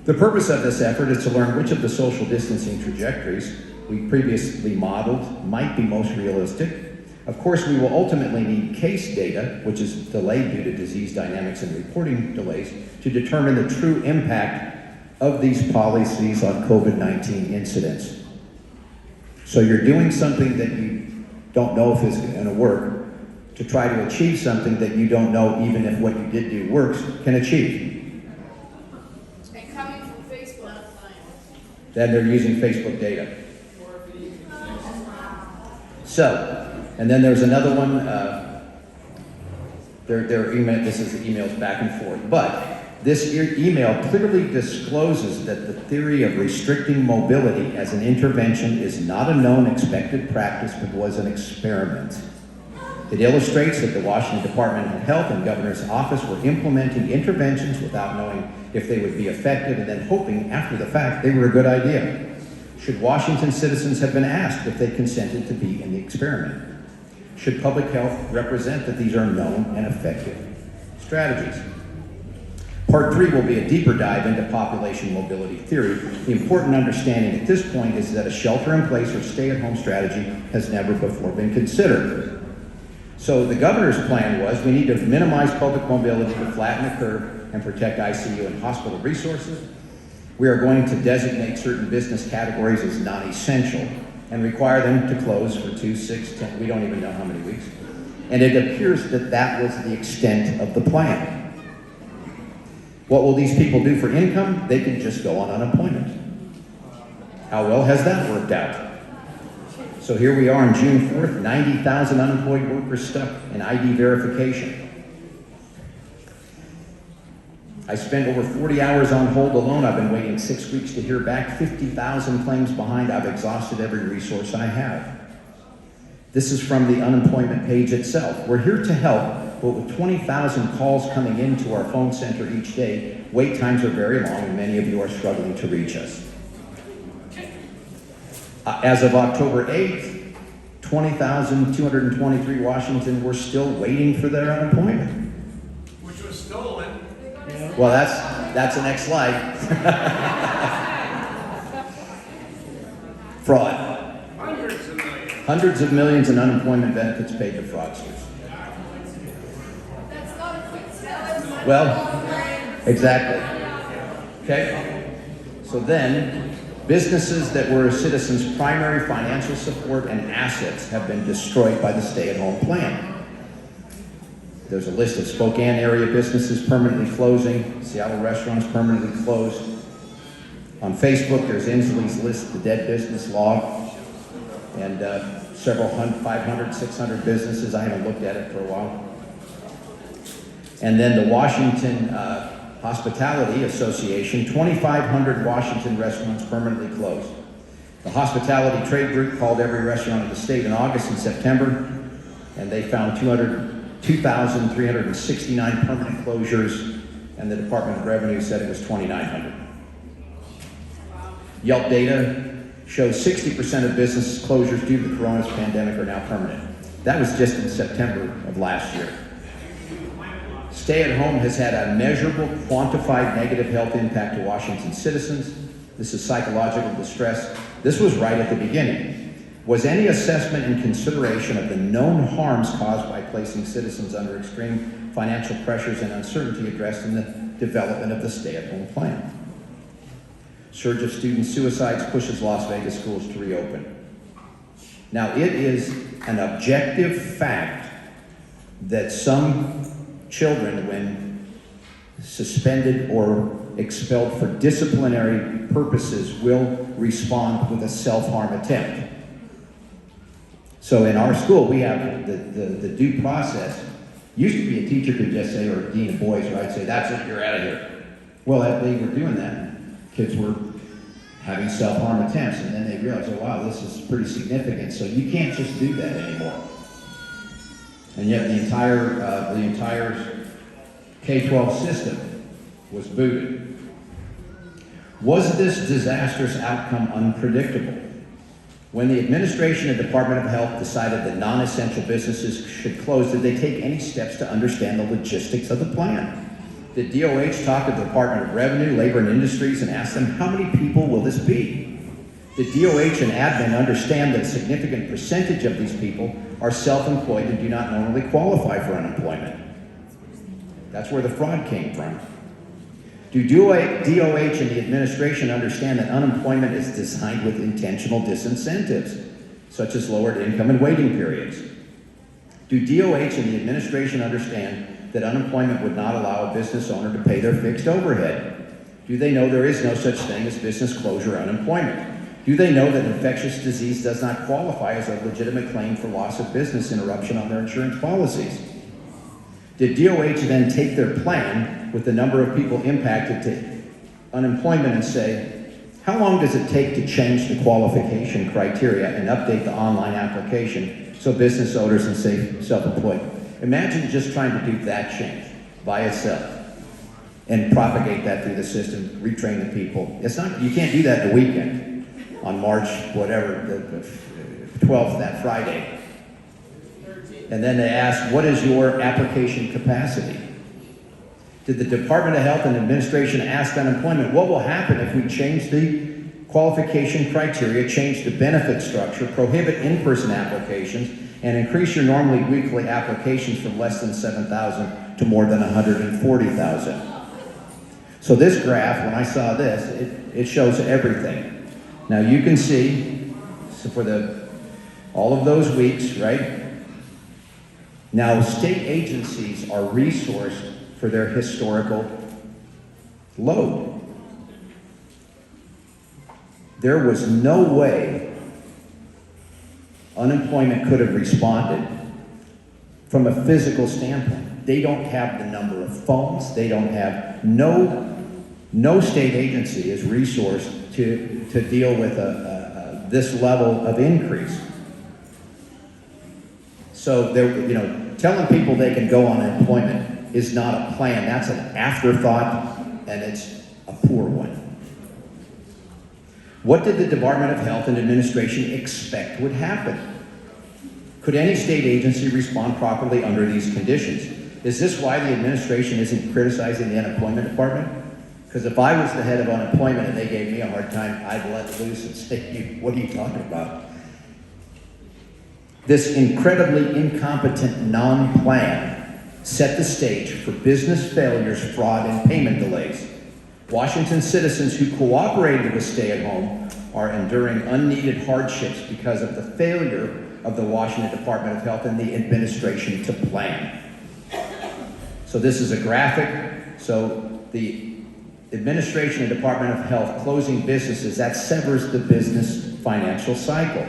C: The purpose of this effort is to learn which of the social distancing trajectories we previously modeled might be most realistic. Of course, we will ultimately need case data, which is delayed due to disease dynamics and reporting delays, to determine the true impact of these policies on COVID-19 incidents. So you're doing something that you don't know if it's going to work to try to achieve something that you don't know, even if what you did do works, can achieve.
E: And coming from Facebook.
C: Then they're using Facebook data. So, and then there's another one, their email, this is the emails back and forth, but this email clearly discloses that the theory of restricting mobility as an intervention is not a known expected practice, but was an experiment. It illustrates that the Washington Department of Health and Governor's Office were implementing interventions without knowing if they would be effective and then hoping after the fact they were a good idea. Should Washington citizens have been asked if they consented to be in the experiment? Should public health represent that these are known and effective strategies? Part 3 will be a deeper dive into population mobility theory. The important understanding at this point is that a shelter-in-place or stay-at-home strategy has never before been considered. So the governor's plan was we need to minimize public mobility to flatten the curve and protect ICU and hospital resources. We are going to designate certain business categories as non-essential and require them to close for 2, 6, 10, we don't even know how many weeks. And it appears that that was the extent of the plan. What will these people do for income? They can just go on unemployment. How well has that worked out? So here we are on June 4th, 90,000 unemployed workers stuck in ID verification. I spent over 40 hours on hold alone. I've been waiting 6 weeks to hear back. 50,000 claims behind. I've exhausted every resource I have. This is from the unemployment page itself. We're here to help, but with 20,000 calls coming into our phone center each day, wait times are very long and many of you are struggling to reach us. As of October 8th, 20,223 Washington were still waiting for their unemployment.
F: Which was stolen.
C: Well, that's the next slide. Fraud.
F: Hundreds of millions.
C: Hundreds of millions in unemployment benefits paid to fraudsters.
E: That's not a quick sell.
C: Well, exactly. Okay? So then, businesses that were a citizen's primary financial support and assets have been destroyed by the stay-at-home plan. There's a list of Spokane area businesses permanently closing, Seattle restaurants permanently closed. On Facebook, there's Inslee's list, the dead business log, and several 500, 600 businesses. I haven't looked at it for a while. And then the Washington Hospitality Association, 2,500 Washington restaurants permanently closed. The Hospitality Trade Group called every restaurant in the state in August and September, and they found 2,369 permanent closures, and the Department of Revenue said it was 2,900. Yelp data shows 60% of business closures due to the coronavirus pandemic are now permanent. That was just in September of last year. Stay-at-home has had a measurable, quantified negative health impact to Washington citizens. This is psychological distress. This was right at the beginning. Was any assessment and consideration of the known harms caused by placing citizens under extreme financial pressures and uncertainty addressed in the development of the stay-at-home plan? Surge of student suicides pushes Las Vegas schools to reopen. Now, it is an objective fact that some children, when suspended or expelled for disciplinary purposes, will respond with a self-harm attempt. So in our school, we have the due process Used to be a teacher could just say, or a dean of boys, right, say, that's it, you're out of here. Well, as they were doing that, kids were having self-harm attempts, and then they realized, oh wow, this is pretty significant, so you can't just do that anymore. And yet the entire K-12 system was booted. Was this disastrous outcome unpredictable? When the administration and Department of Health decided that non-essential businesses should close, did they take any steps to understand the logistics of the plan? Did DOH talk to the Department of Revenue, Labor and Industries and ask them, how many people will this be? Did DOH and admin understand that a significant percentage of these people are self-employed and do not normally qualify for unemployment? That's where the fraud came from. Do DOH and the administration understand that unemployment is designed with intentional disincentives, such as lowered income and waiting periods? Do DOH and the administration understand that unemployment would not allow a business owner to pay their fixed overhead? Do they know there is no such thing as business closure unemployment? Do they know that infectious disease does not qualify as a legitimate claim for loss of business interruption on their insurance policies? Did DOH then take their plan with the number of people impacted to unemployment and say, how long does it take to change the qualification criteria and update the online application so business owners and self-employed? Imagine just trying to do that change by itself and propagate that through the system, retrain the people. It's not, you can't do that in a weekend on March, whatever, the 12th, that Friday. And then they ask, what is your application capacity? Did the Department of Health and Administration ask unemployment, what will happen if we change the qualification criteria, change the benefit structure, prohibit in-person applications, and increase your normally weekly applications from less than 7,000 to more than 140,000? So this graph, when I saw this, it shows everything. Now you can see, so for all of those weeks, right? Now state agencies are resourced for their historical load. There was no way unemployment could have responded from a physical standpoint. They don't have the number of phones. They don't have, no state agency is resourced to deal with this level of increase. So telling people they can go on unemployment is not a plan. That's an afterthought, and it's a poor one. What did the Department of Health and Administration expect would happen? Could any state agency respond properly under these conditions? Is this why the administration isn't criticizing the unemployment department? Because if I was the head of unemployment and they gave me a hard time, I'd let loose and say, what are you talking about? This incredibly incompetent non-plan set the stage for business failures, fraud, and payment delays. Washington citizens who cooperated with stay-at-home are enduring unneeded hardships because of the failure of the Washington Department of Health and the administration to plan. So this is a graphic. So the administration and Department of Health closing businesses, that severs the business financial cycle.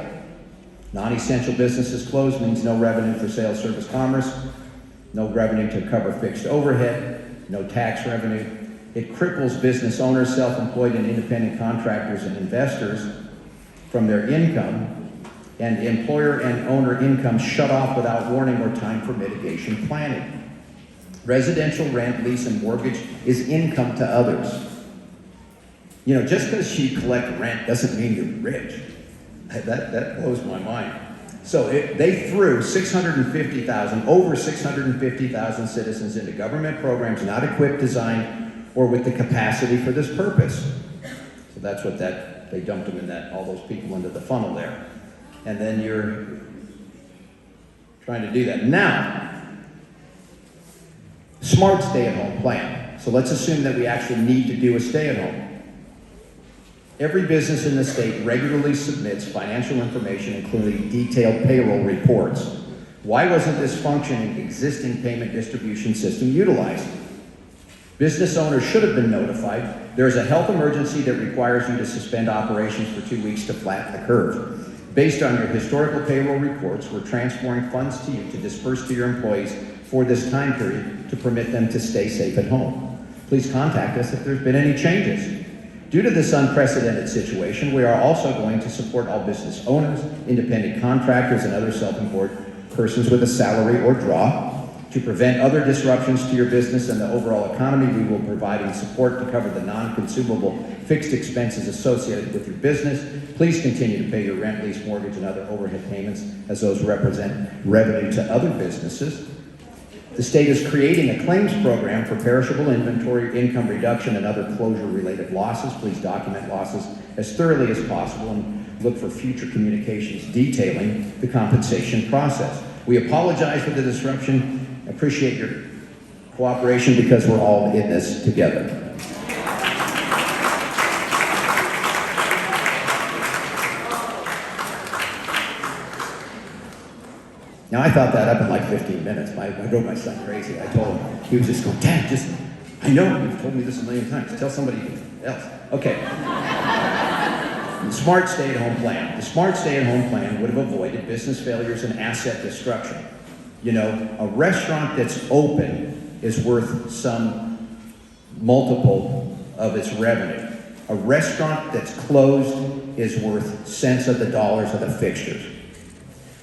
C: Non-essential businesses closed means no revenue for sales, service, commerce, no revenue to cover fixed overhead, no tax revenue. It cripples business owners, self-employed and independent contractors and investors from their income, and employer and owner income shut off without warning or time for mitigation planning. Residential rent, lease, and mortgage is income to others. Just because you collect rent doesn't mean you're rich. That blows my mind. So they threw over 650,000 citizens into government programs not equipped, designed, or with the capacity for this purpose. So that's what they dumped them in all those people into the funnel there. And then you're trying to do that. Now, smart stay-at-home plan. So let's assume that we actually need to do a stay-at-home. Every business in the state regularly submits financial information, including detailed payroll reports. Why wasn't this functioning existing payment distribution system utilized? Business owners should have been notified. There is a health emergency that requires you to suspend operations for 2 weeks to flatten the curve. Based on your historical payroll reports, we're transferring funds to you to disperse to your employees for this time period to permit them to stay safe at home. Please contact us if there's been any changes. Due to this unprecedented situation, we are also going to support all business owners, independent contractors, and other self-employed persons with a salary or draw. To prevent other disruptions to your business and the overall economy, we will provide support to cover the non-consumable fixed expenses associated with your business. Please continue to pay your rent, lease, mortgage, and other overhead payments, as those represent revenue to other businesses. The state is creating a claims program for perishable inventory, income reduction, and other closure-related losses. Please document losses as thoroughly as possible and look for future communications detailing the compensation process. We apologize for the disruption. Appreciate your cooperation because we're all in this together. Now, I thought that up in like 15 minutes. I drove my son crazy. I told him, he was just going, Dad, I know you've told me this a million times. Tell somebody else. Okay. The smart stay-at-home plan. The smart stay-at-home plan would have avoided business failures and asset destruction. You know, a restaurant that's open is worth some multiple of its revenue. A restaurant that's closed is worth cents of the dollars of the fixtures.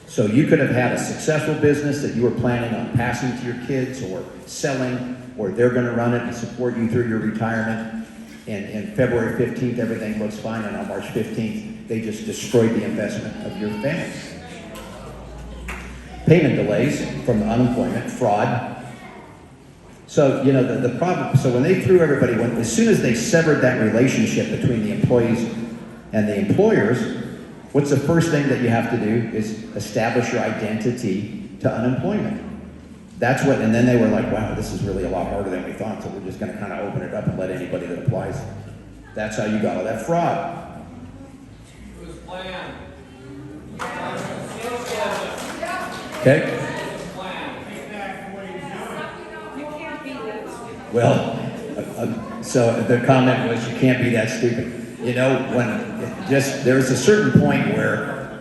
C: So you could have had a successful business that you were planning on passing to your kids or selling, or they're going to run it and support you through your retirement. And February 15th, everything looks fine, and on March 15th, they just destroyed the investment of your family. Payment delays from the unemployment, fraud. So, you know, the problem, so when they threw everybody, as soon as they severed that relationship between the employees and the employers, what's the first thing that you have to do is establish your identity to unemployment. That's what, and then they were like, wow, this is really a lot harder than we thought, so we're just gonna kind of open it up and let anybody that applies. That's how you got all that fraud.
F: It was planned.
C: Okay? Well, so the comment was, you can't be that stupid. You know, there's a certain point where,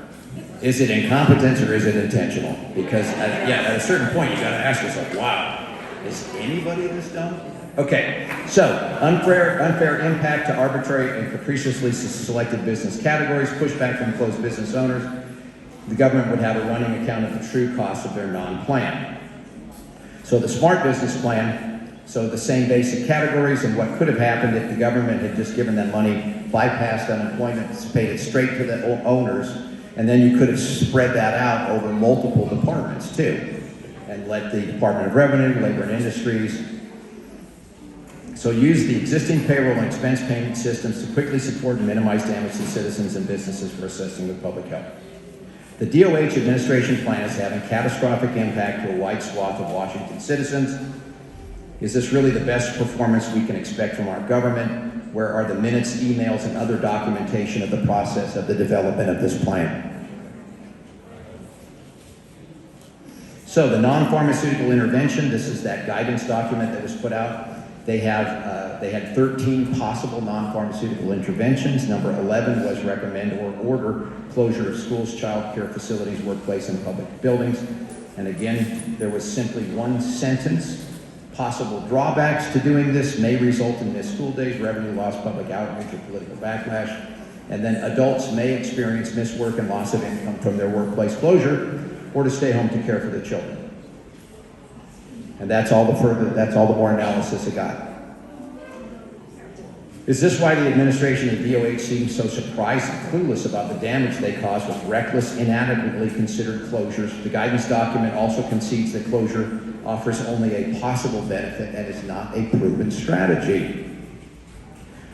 C: is it incompetence or is it intentional? Because at a certain point, you gotta ask yourself, wow, is anybody this dumb? Okay, so unfair impact to arbitrary and capriciously selected business categories, pushback from closed business owners. The government would have a running account of the true cost of their non-plan. So the smart business plan, so the same basic categories, and what could have happened if the government had just given them money, bypassed unemployment, paid it straight to the owners, and then you could have spread that out over multiple departments too, and let the Department of Revenue, Labor and Industries. So use the existing payroll and expense payment systems to quickly support and minimize damage to citizens and businesses for assisting with public health. The DOH administration plan is having catastrophic impact to a wide swath of Washington citizens. Is this really the best performance we can expect from our government? Where are the minutes, emails, and other documentation of the process of the development of this plan? So the non-pharmaceutical intervention, this is that guidance document that was put out. They had 13 possible non-pharmaceutical interventions. Number 11 was recommend or order closure of schools, child care facilities, workplace, and public buildings. And again, there was simply one sentence. Possible drawbacks to doing this may result in missed school days, revenue loss, public outrage, or political backlash. And then adults may experience missed work and loss of income from their workplace closure, or to stay home to care for the children. And that's all the more analysis it got. Is this why the administration of DOH seems so surprised and clueless about the damage they caused with reckless, inadequately considered closures? The guidance document also concedes that closure offers only a possible benefit and is not a proven strategy.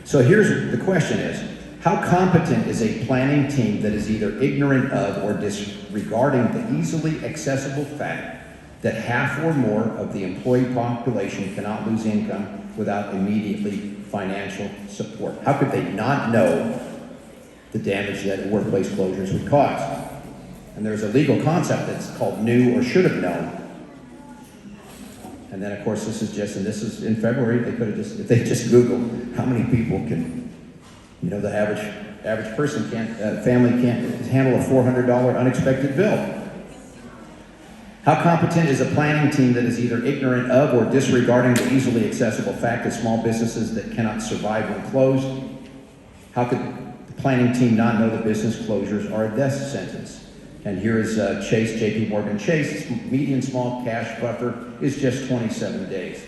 C: So here's the question is, how competent is a planning team that is either ignorant of or disregarding the easily accessible fact that half or more of the employee population cannot lose income without immediately financial support? How could they not know the damage that workplace closures would cause? And there's a legal concept that's called knew or should have known. And then of course this is in February, they could have if they just Googled how many people can, the average person family can't handle a $400 unexpected bill. How competent is a planning team that is either ignorant of or disregarding the easily accessible fact that small businesses that cannot survive when closed? How could the planning team not know that business closures are a death sentence? And here is Chase, JP Morgan Chase, median small cash buffer is just 27 days.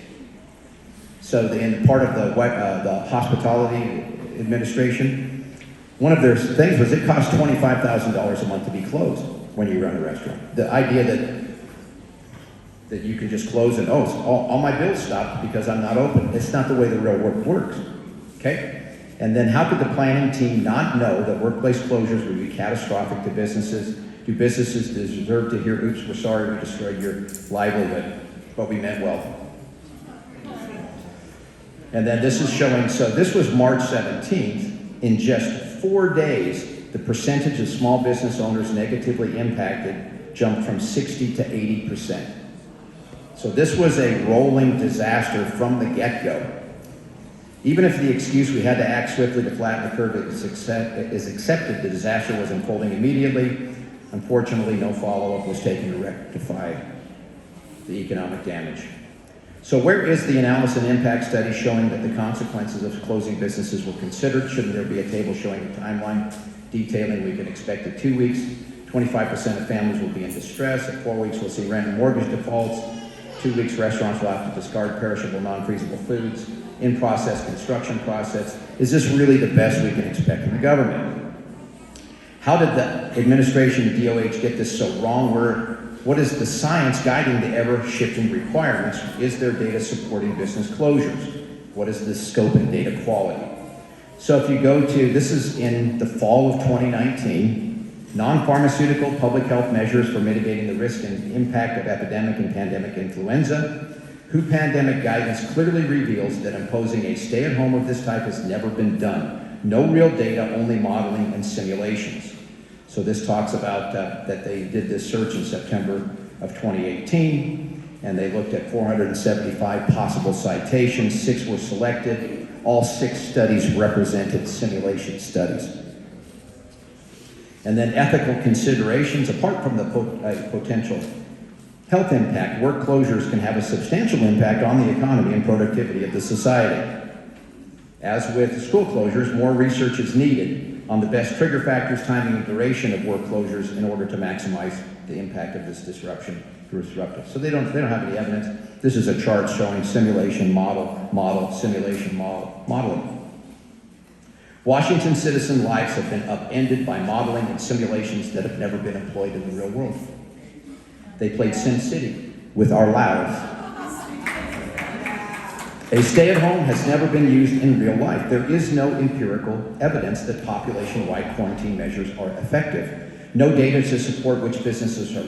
C: So in part of the hospitality administration, one of their things was it costs $25,000 a month to be closed when you run a restaurant. The idea that you can just close and, all my bills stopped because I'm not open. It's not the way the real world works, okay? And then how could the planning team not know that workplace closures would be catastrophic to businesses? Do businesses deserve to hear, oops, we're sorry we destroyed your livelihood, but we meant well? And then this is showing, so this was March 17th. In just 4 days, the percentage of small business owners negatively impacted jumped from 60 to 80%. So this was a rolling disaster from the get-go. Even if the excuse we had to act swiftly to flatten the curve is accepted, the disaster was unfolding immediately. Unfortunately, no follow-up was taken to rectify the economic damage. So where is the analysis and impact study showing that the consequences of closing businesses were considered? Shouldn't there be a table showing a timeline detailing we can expect at 2 weeks? 25% of families will be in distress. At 4 weeks, we'll see rent and mortgage defaults. 2 weeks, restaurants will have to discard perishable, non-freezable foods. In-process construction process. Is this really the best we can expect from the government? How did the administration and DOH get this so wrong? What is the science guiding the ever-shifting requirements? Is there data supporting business closures? What is the scope and data quality? So if you go to, this is in the fall of 2019, non-pharmaceutical public health measures for mitigating the risk and impact of epidemic and pandemic influenza. WHO pandemic guidance clearly reveals that imposing a stay-at-home of this type has never been done. No real data, only modeling and simulations. So this talks about that they did this search in September of 2018, and they looked at 475 possible citations. 6 were selected. All 6 studies represented simulation studies. And then ethical considerations, apart from the potential health impact, work closures can have a substantial impact on the economy and productivity of the society. As with school closures, more research is needed on the best trigger factors, timing, and duration of work closures in order to maximize the impact of this disruption. So they don't have any evidence. This is a chart showing simulation, model, simulation, modeling. Washington citizen lives have been upended by modeling and simulations that have never been employed in the real world. They played Sin City with our lives. A stay-at-home has never been used in real life. There is no empirical evidence that population-wide quarantine measures are effective. No data to support which businesses are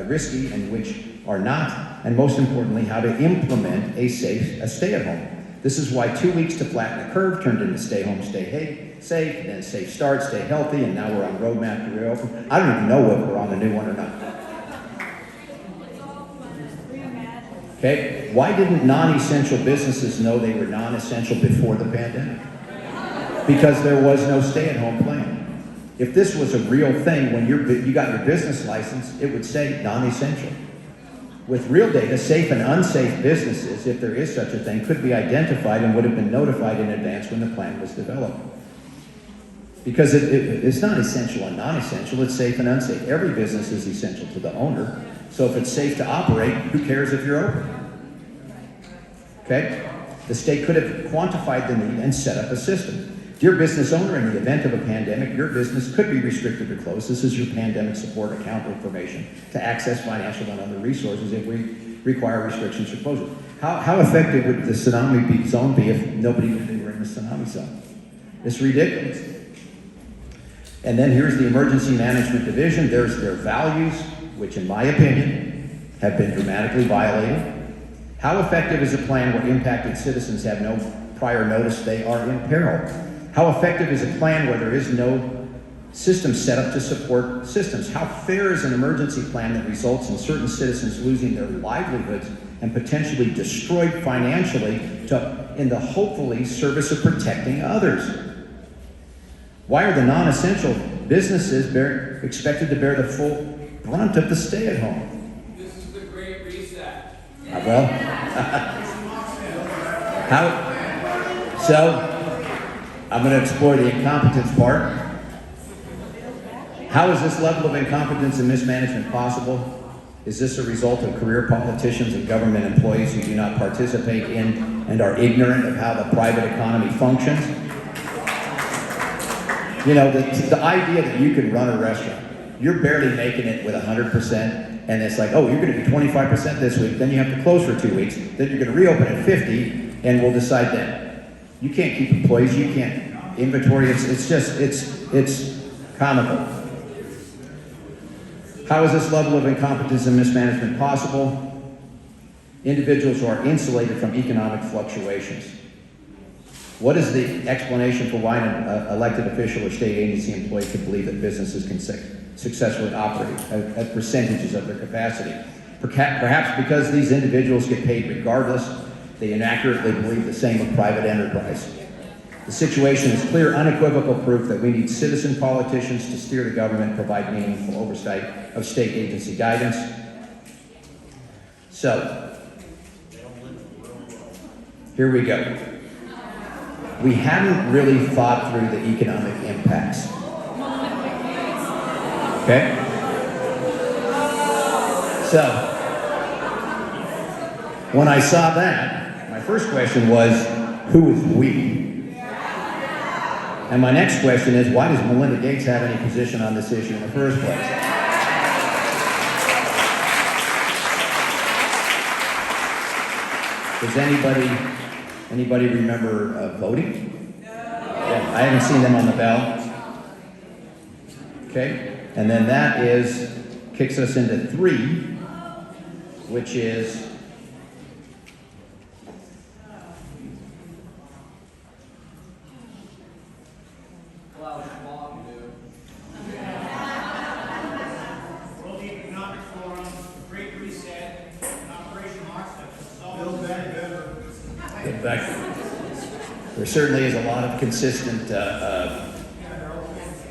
C: risky and which are not, and most importantly, how to implement a stay-at-home. This is why 2 weeks to flatten the curve turned into stay home, stay safe, and then safe start, stay healthy, and now we're on roadmap to reopen. I don't even know whether we're on the new one or not. Okay, why didn't non-essential businesses know they were non-essential before the pandemic? Because there was no stay-at-home plan. If this was a real thing, when you got your business license, it would say non-essential. With real data, safe and unsafe businesses, if there is such a thing, could be identified and would have been notified in advance when the plan was developed. Because it's not essential and non-essential, it's safe and unsafe. Every business is essential to the owner. So if it's safe to operate, who cares if you're open? Okay? The state could have quantified the need and set up a system. Dear business owner, in the event of a pandemic, your business could be restricted or closed. This is your pandemic support account information to access financial and other resources if we require restrictions or closure. How effective would the tsunami zone be if nobody knew they were in the tsunami zone? It's ridiculous. And then here's the Emergency Management Division. There's their values, which in my opinion have been dramatically violated. How effective is a plan where impacted citizens have no prior notice they are in peril? How effective is a plan where there is no system set up to support systems? How fair is an emergency plan that results in certain citizens losing their livelihoods and potentially destroyed financially in the hopefully service of protecting others? Why are the non-essential businesses expected to bear the full brunt of the stay-at-home? Well, so I'm going to explore the incompetence part. How is this level of incompetence and mismanagement possible? Is this a result of career politicians and government employees who do not participate in and are ignorant of how the private economy functions? You know, the idea that you can run a restaurant, you're barely making it with 100%, and it's like, oh, you're going to be 25% this week, then you have to close for 2 weeks, then you're going to reopen at 50, and we'll decide then. You can't keep employees, you can't inventory, it's comical. How is this level of incompetence and mismanagement possible? Individuals who are insulated from economic fluctuations. What is the explanation for why an elected official or state agency employee could believe that businesses can successfully operate at percentages of their capacity? Perhaps because these individuals get paid regardless, they inaccurately believe the same of private enterprise. The situation is clear, unequivocal proof that we need citizen politicians to steer the government, provide meaningful oversight of state agency guidance. So, here we go. We haven't really thought through the economic impacts. Okay? So, when I saw that, my first question was, who is we? And my next question is, why does Melinda Gates have any position on this issue in the first place? Does anybody remember voting? Yeah, I haven't seen them on the ballot. Okay, and then that kicks us into 3, which is there certainly is a lot of consistent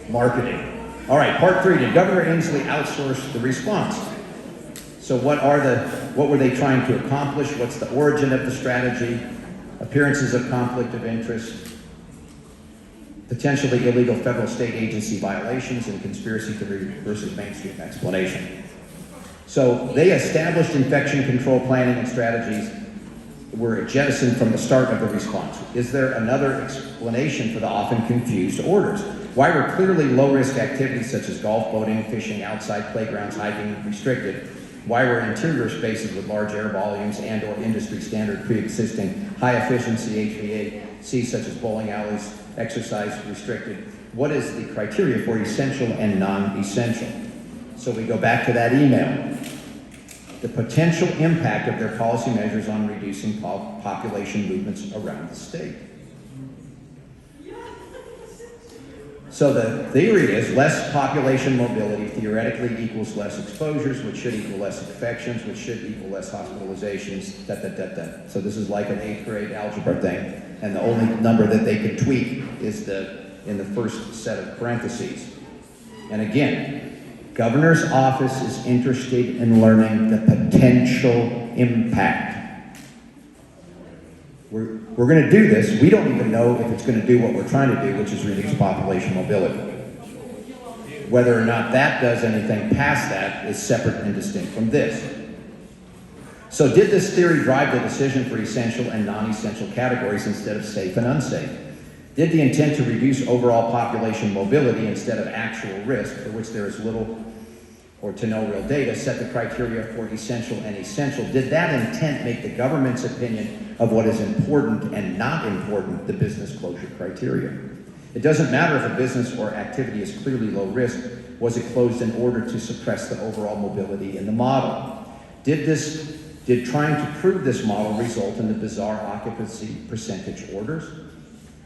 C: marketing. All right, part 3, did Governor Inslee outsource the response? So what were they trying to accomplish? What's the origin of the strategy? Appearances of conflict of interest, potentially illegal federal state agency violations, and conspiracy theory versus mainstream explanation. So they established infection control planning and strategies were jettisoned from the start of the response. Is there another explanation for the often confused orders? Why were clearly low-risk activities such as golf, boating, fishing, outside playgrounds, hiking restricted? Why were interior spaces with large air volumes and or industry standard pre-existing high-efficiency HVAC such as bowling alleys, exercise restricted? What is the criteria for essential and non-essential? So we go back to that email. The potential impact of their policy measures on reducing population movements around the state. So the theory is less population mobility theoretically equals less exposures, which should equal less infections, which should equal less hospitalizations, So this is like an 8th grade algebra thing, and the only number that they could tweak is in the first set of parentheses. And again, Governor's office is interested in learning the potential impact. We're going to do this. We don't even know if it's going to do what we're trying to do, which is reduce population mobility. Whether or not that does anything past that is separate and distinct from this. So did this theory drive the decision for essential and non-essential categories instead of safe and unsafe? Did the intent to reduce overall population mobility instead of actual risk, for which there is little or to no real data, set the criteria for essential and essential? Did that intent make the government's opinion of what is important and not important the business closure criteria? It doesn't matter if a business or activity is clearly low risk. Was it closed in order to suppress the overall mobility in the model? Did trying to prove this model result in the bizarre occupancy percentage orders?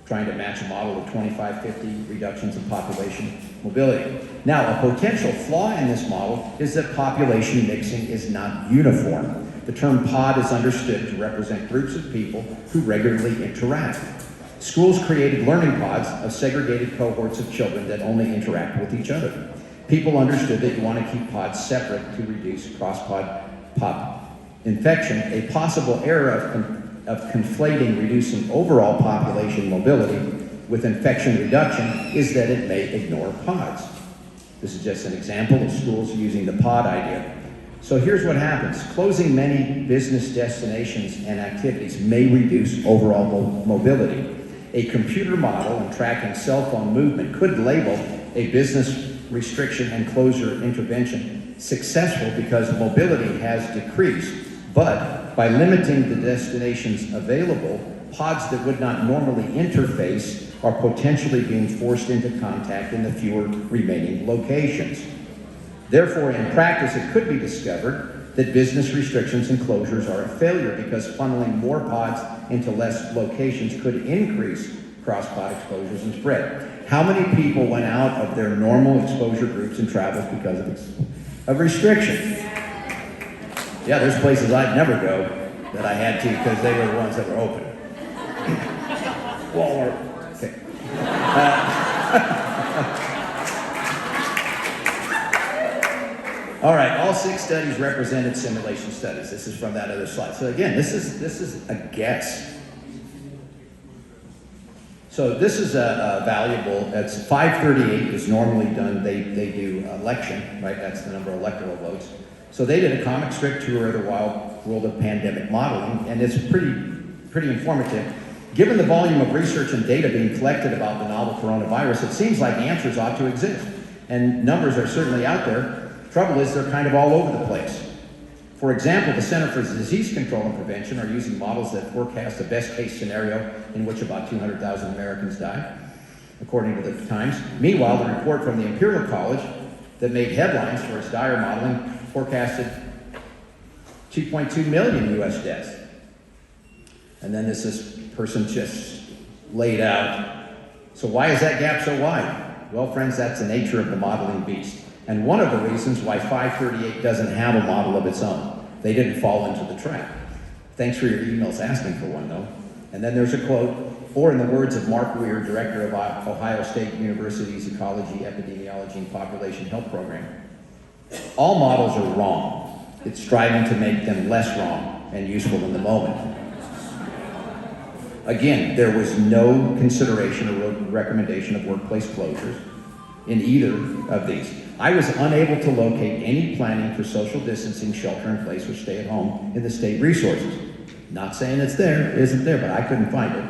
C: Trying to match a model of 25-50 reductions in population mobility. Now, a potential flaw in this model is that population mixing is not uniform. The term pod is understood to represent groups of people who regularly interact. Schools created learning pods of segregated cohorts of children that only interact with each other. People understood that you want to keep pods separate to reduce cross-pod infection, a possible error of conflating reducing overall population mobility with infection reduction is that it may ignore pods. This is just an example of schools using the pod idea. So here's what happens. Closing many business destinations and activities may reduce overall mobility. A computer model in tracking cell phone movement could label a business restriction and closure intervention successful because mobility has decreased, but by limiting the destinations available, pods that would not normally interface are potentially being forced into contact in the fewer remaining locations. Therefore, in practice, it could be discovered that business restrictions and closures are a failure because funneling more pods into less locations could increase cross-pod exposures and spread. How many people went out of their normal exposure groups and travels because of restrictions? Yeah, there's places I'd never go that I had to because they were the ones that were open. Walmart. Okay. All right, all 6 studies represented simulation studies. This is from that other slide. So again, this is a guess. So this is a valuable, that's 538 is normally done, they do election, right? That's the number of electoral votes. So they did a comic strip tour of the wild world of pandemic modeling, and it's pretty informative. Given the volume of research and data being collected about the novel coronavirus, it seems like answers ought to exist. And numbers are certainly out there. Trouble is they're kind of all over the place. For example, the Center for Disease Control and Prevention are using models that forecast the best case scenario in which about 200,000 Americans die, according to the Times. Meanwhile, the report from the Imperial College that made headlines for its dire modeling forecasted 2.2 million US deaths. And then this person just laid out. So why is that gap so wide? Well, friends, that's the nature of the modeling beast. And one of the reasons why 538 doesn't have a model of its own. They didn't fall into the trap. Thanks for your emails asking for one, though. And then there's a quote, or in the words of Mark Weir, director of Ohio State University's Ecology, Epidemiology, and Population Health Program, all models are wrong. It's striving to make them less wrong and useful in the moment. Again, there was no consideration or recommendation of workplace closures in either of these. I was unable to locate any planning for social distancing, shelter in place, or stay at home in the state resources. Not saying it's there, it isn't there, but I couldn't find it.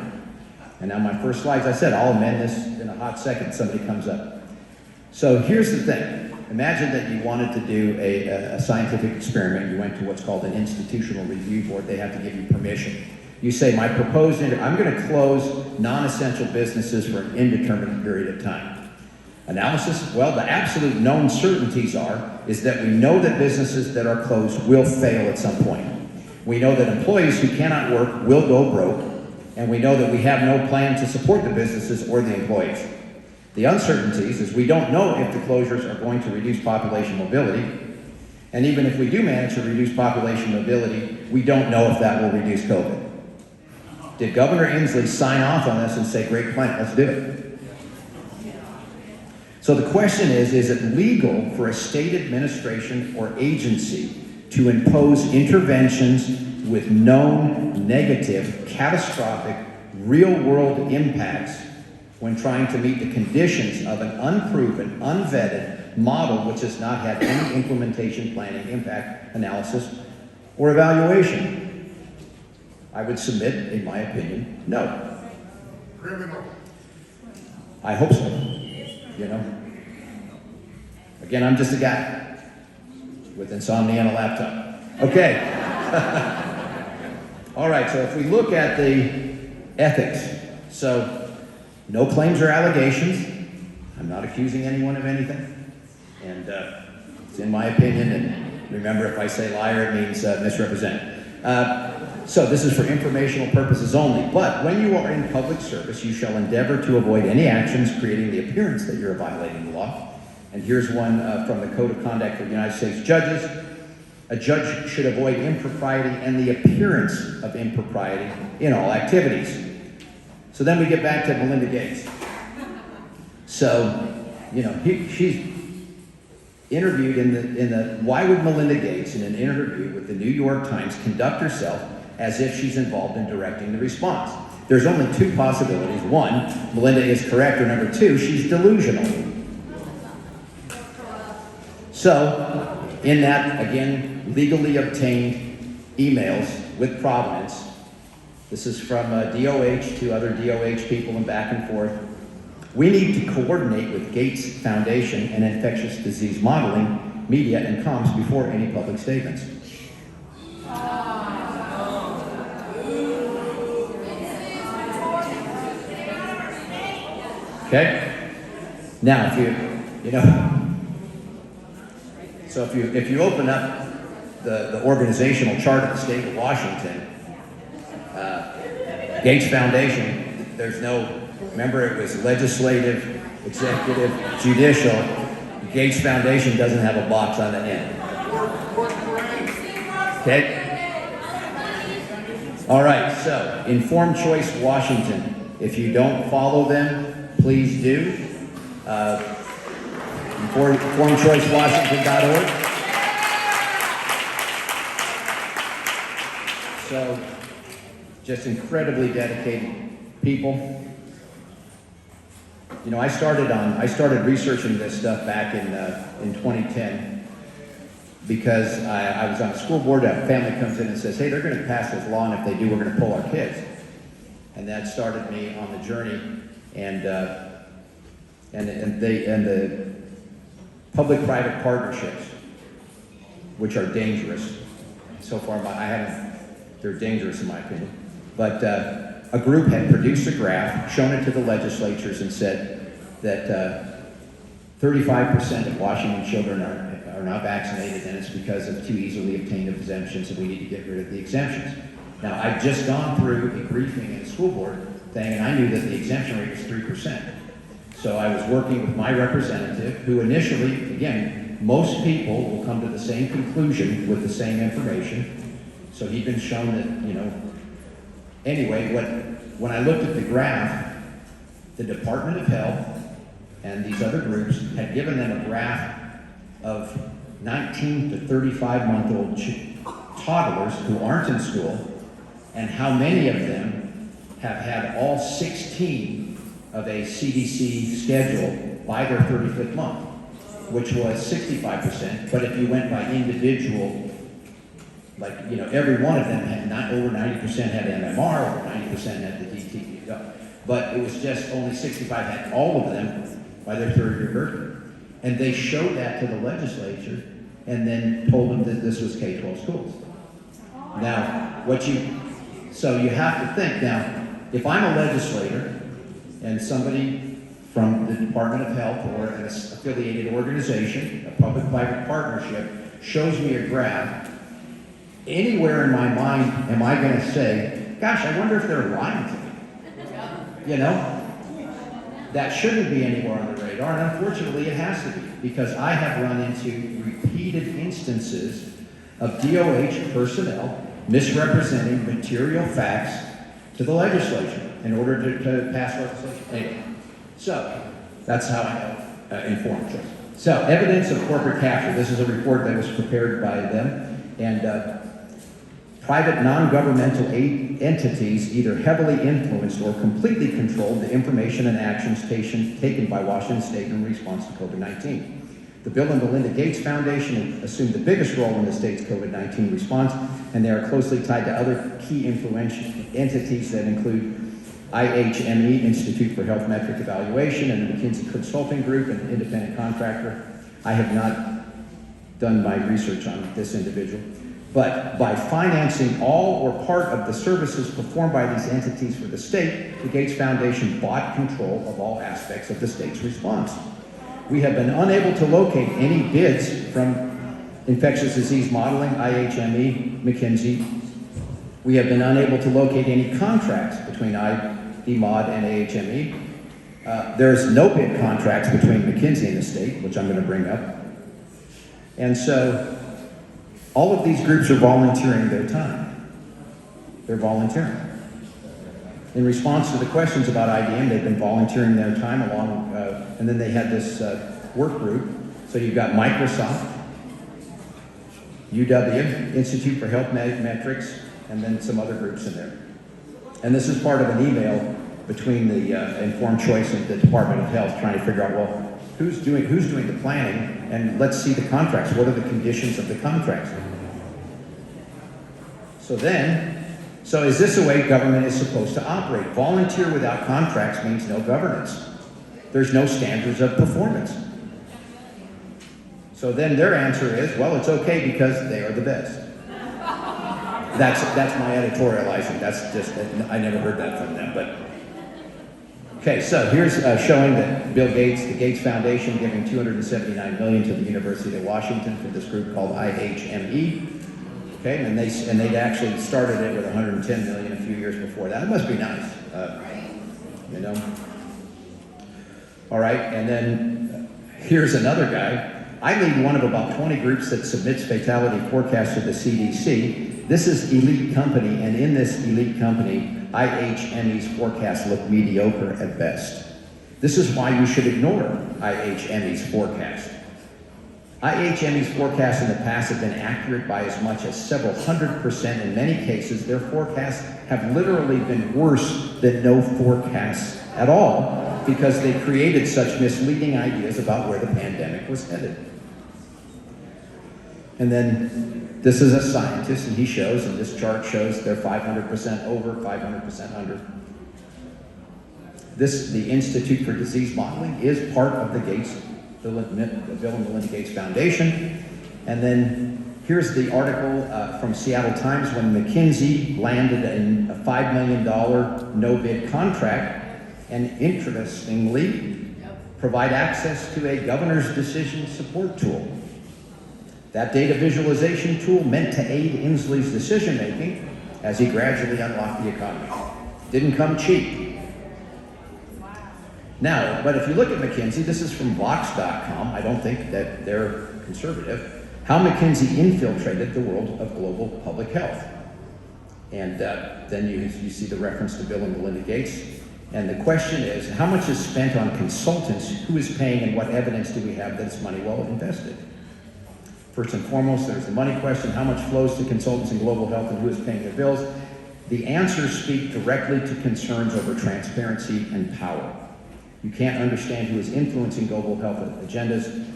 C: And now my first slides, I said, I'll amend this in a hot second, somebody comes up. So here's the thing. Imagine that you wanted to do a scientific experiment. You went to what's called an institutional review board. They have to give you permission. You say, I'm going to close non-essential businesses for an indeterminate period of time. Analysis, well, the absolute known certainties is that we know that businesses that are closed will fail at some point. We know that employees who cannot work will go broke, and we know that we have no plan to support the businesses or the employees. The uncertainties is we don't know if the closures are going to reduce population mobility, and even if we do manage to reduce population mobility, we don't know if that will reduce COVID. Did Governor Inslee sign off on this and say, great plan, let's do it? So the question is it legal for a state administration or agency to impose interventions with known negative, catastrophic, real-world impacts when trying to meet the conditions of an unproven, unvetted model which has not had any implementation planning, impact analysis, or evaluation? I would submit, in my opinion, no.
G: Criminal.
C: I hope so. You know? Again, I'm just a guy with insomnia and a laptop. Okay. All right, so if we look at the ethics, so no claims or allegations. I'm not accusing anyone of anything. And it's in my opinion, and remember, if I say liar, it means misrepresent. So this is for informational purposes only, but when you are in public service, you shall endeavor to avoid any actions creating the appearance that you're violating the law. And here's one from the Code of Conduct for United States Judges. A judge should avoid impropriety and the appearance of impropriety in all activities. So then we get back to Melinda Gates. So, you know, interviewed in the why would Melinda Gates, in an interview with the New York Times, conduct herself as if she's involved in directing the response? There's only two possibilities. One, Melinda is correct, or number two, she's delusional. So, in that, again, legally obtained emails with Providence, this is from DOH to other DOH people and back and forth. We need to coordinate with Gates Foundation and infectious disease modeling, media, and comms before any public statements. Okay? Now, if you open up the organizational chart of the state of Washington, Gates Foundation, there's no, remember it was legislative, executive, judicial. Gates Foundation doesn't have a box on the end. Okay? All right, so Informed Choice Washington. If you don't follow them, please do. InformedChoiceWashington.org. So, just incredibly dedicated people. You know, I started researching this stuff back in 2010 because I was on a school board. A family comes in and says, "Hey, they're going to pass this law, and if they do, we're going to pull our kids." And that started me on the journey. And the public-private partnerships, which are dangerous. So far, they're dangerous in my opinion. But a group had produced a graph, shown it to the legislatures, and said that 35% of Washington children are not vaccinated, and it's because of too easily obtained exemptions, and we need to get rid of the exemptions. Now, I've just gone through a briefing in the school board thing, and I knew that the exemption rate was 3%. So I was working with my representative, who initially, again, most people will come to the same conclusion with the same information. So he'd been shown that, anyway, when I looked at the graph, the Department of Health and these other groups had given them a graph of 19 to 35-month-old toddlers who aren't in school, and how many of them have had all 16 of a CDC schedule by their 35th month, which was 65%. But if you went by individual, every one of them had over 90% had MMR, over 90% had the DT. But it was just only 65 had all of them by their 3rd-year birthday. And they showed that to the legislature and then told them that this was K-12 schools. Now, so you have to think, now, if I'm a legislator and somebody from the Department of Health or an affiliated organization, a public-private partnership, shows me a graph, anywhere in my mind am I going to say, gosh, I wonder if they're lying to me? That shouldn't be anywhere on the radar, and unfortunately it has to be, because I have run into repeated instances of DOH personnel misrepresenting material facts to the legislature in order to pass legislation. Anyway, so that's how I know Informed Choice. So, evidence of corporate capture. This is a report that was prepared by them, and private non-governmental entities either heavily influenced or completely controlled the information and actions taken by Washington State in response to COVID-19. The Bill and Melinda Gates Foundation assumed the biggest role in the state's COVID-19 response, and they are closely tied to other key influential entities that include IHME, Institute for Health Metric Evaluation, and the McKinsey Consulting Group, an independent contractor. I have not done my research on this individual. But by financing all or part of the services performed by these entities for the state, the Gates Foundation bought control of all aspects of the state's response. We have been unable to locate any bids from infectious disease modeling, IHME, McKinsey. We have been unable to locate any contracts between IDMOD and AHME. There's no bid contracts between McKinsey and the state, which I'm going to bring up. And so all of these groups are volunteering their time. They're volunteering. In response to the questions about IDM, they've been volunteering their time along, and then they had this work group. So you've got Microsoft, UW, Institute for Health Metrics, and then some other groups in there. And this is part of an email between the Informed Choice and the Department of Health trying to figure out, well, who's doing the planning, and let's see the contracts. What are the conditions of the contracts? So is this the way government is supposed to operate? Volunteer without contracts means no governance. There's no standards of performance. So then their answer is, well, it's okay because they are the best. That's my editorializing. That's just, I never heard that from them, but. Okay, so here's showing that Bill Gates, the Gates Foundation, giving $279 million to the University of Washington for this group called IHME. Okay, and they'd actually started it with $110 million a few years before that. It must be nice, you know. All right, and then here's another guy. I lead one of about 20 groups that submits fatality forecasts to the CDC. This is Elite Company, and in this Elite Company, IHME's forecasts look mediocre at best. This is why you should ignore IHME's forecast. IHME's forecasts in the past have been accurate by as much as several 100%. In many cases, their forecasts have literally been worse than no forecasts at all because they created such misleading ideas about where the pandemic was headed. And then this is a scientist, and he shows, and this chart shows they're 500% over, 500% under. The Institute for Disease Modeling is part of the Bill and Melinda Gates Foundation. And then here's the article from Seattle Times when McKinsey landed a $5 million no-bid contract, and interestingly, provide access to a governor's decision support tool. That data visualization tool meant to aid Inslee's decision-making as he gradually unlocked the economy. Didn't come cheap. Now, but if you look at McKinsey, this is from Vox.com, I don't think that they're conservative, how McKinsey infiltrated the world of global public health. And then you see the reference to Bill and Melinda Gates. And the question is, how much is spent on consultants, who is paying, and what evidence do we have that it's money well invested? First and foremost, there's the money question, how much flows to consultants in global health and who is paying their bills? The answers speak directly to concerns over transparency and power. You can't understand who is influencing global health agendas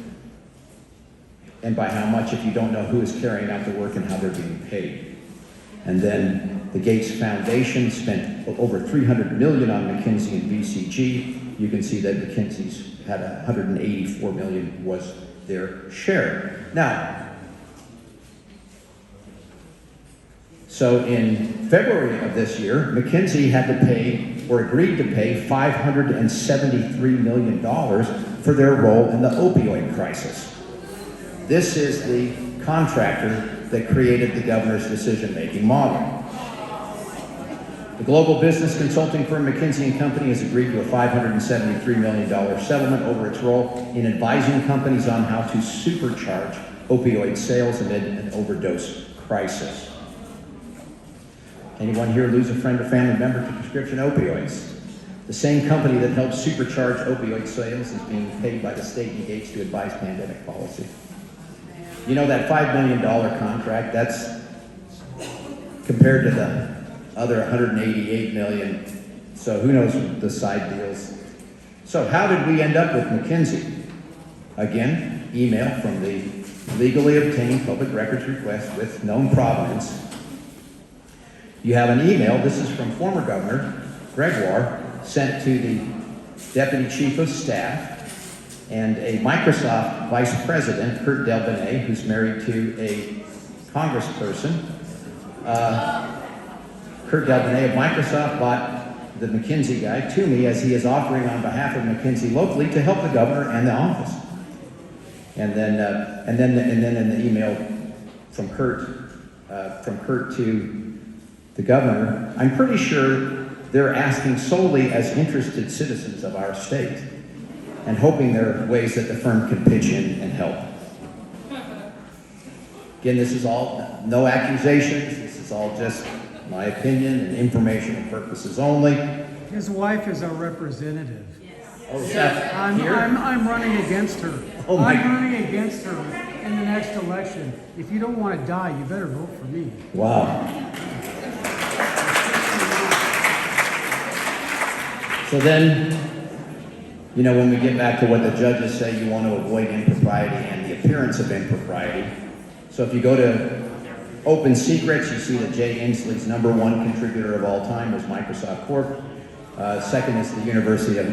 C: and by how much if you don't know who is carrying out the work and how they're being paid. And then the Gates Foundation spent over $300 million on McKinsey and BCG. You can see that McKinsey's had $184 million was their share. Now, so in February of this year, McKinsey had to pay, or agreed to pay, $573 million for their role in the opioid crisis. This is the contractor that created the governor's decision-making model. The global business consulting firm McKinsey & Company has agreed to a $573 million settlement over its role in advising companies on how to supercharge opioid sales amid an overdose crisis. Anyone here lose a friend or family member to prescription opioids? The same company that helps supercharge opioid sales is being paid by the state and Gates to advise pandemic policy. You know, that $5 million contract, that's compared to the other $188 million. So who knows the side deals. So how did we end up with McKinsey? Again, email from the legally obtained public records request with known provenance. You have an email, this is from former Governor Gregoire, sent to the Deputy Chief of Staff and a Microsoft Vice President, Kurt Del Bene, who's married to a congressperson. Kurt Del Bene of Microsoft bought the McKinsey guy to me as he is offering on behalf of McKinsey locally to help the governor and the office. And then in the email from Kurt to the governor, I'm pretty sure they're asking solely as interested citizens of our state and hoping there are ways that the firm can pitch in and help. Again, this is all no accusations. This is all just my opinion and informational purposes only.
A: His wife is our representative.
C: Oh, is that
A: I'm
C: here?
A: running against her.
C: Oh, my-
A: I'm running against her in the next election. If you don't want to die, you better vote for me.
C: Wow. So then, you know, when we get back to what the judges say, you want to avoid impropriety and the appearance of impropriety. So if you go to Open Secrets, you see that Jay Inslee's #1 contributor of all time was Microsoft Corp. Second is the University of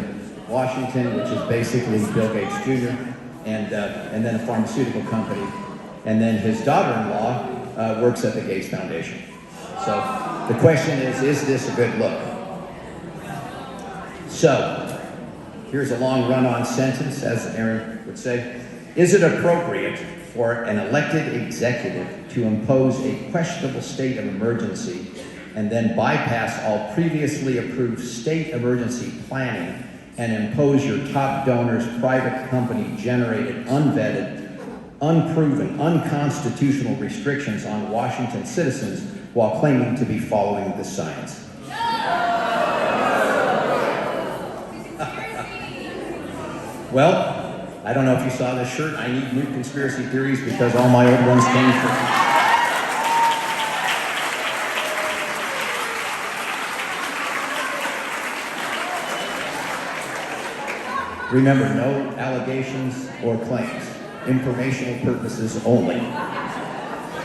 C: Washington, which is basically Bill Gates Jr., and then a pharmaceutical company. And then his daughter-in-law works at the Gates Foundation. So the question is this a good look? So, here's a long run-on sentence, as Aaron would say. Is it appropriate for an elected executive to impose a questionable state of emergency and then bypass all previously approved state emergency planning and impose your top donor's private company-generated, unvetted, unproven, unconstitutional restrictions on Washington citizens while claiming to be following the science? Well, I don't know if you saw this shirt. I need new conspiracy theories because all my old ones came from. Remember, no allegations or claims. Informational purposes only.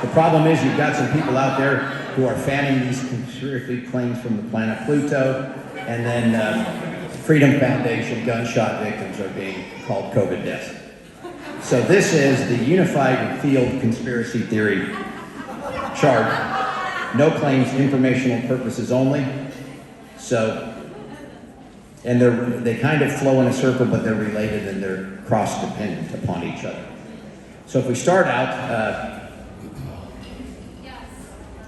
C: The problem is you've got some people out there who are fanning these conspiracy claims from the planet Pluto, and then Freedom Foundation gunshot victims are being called COVID deaths. So this is the unified field conspiracy theory chart. No claims, informational purposes only. So, and they kind of flow in a circle, but they're related and they're cross-dependent upon each other. So if we start out,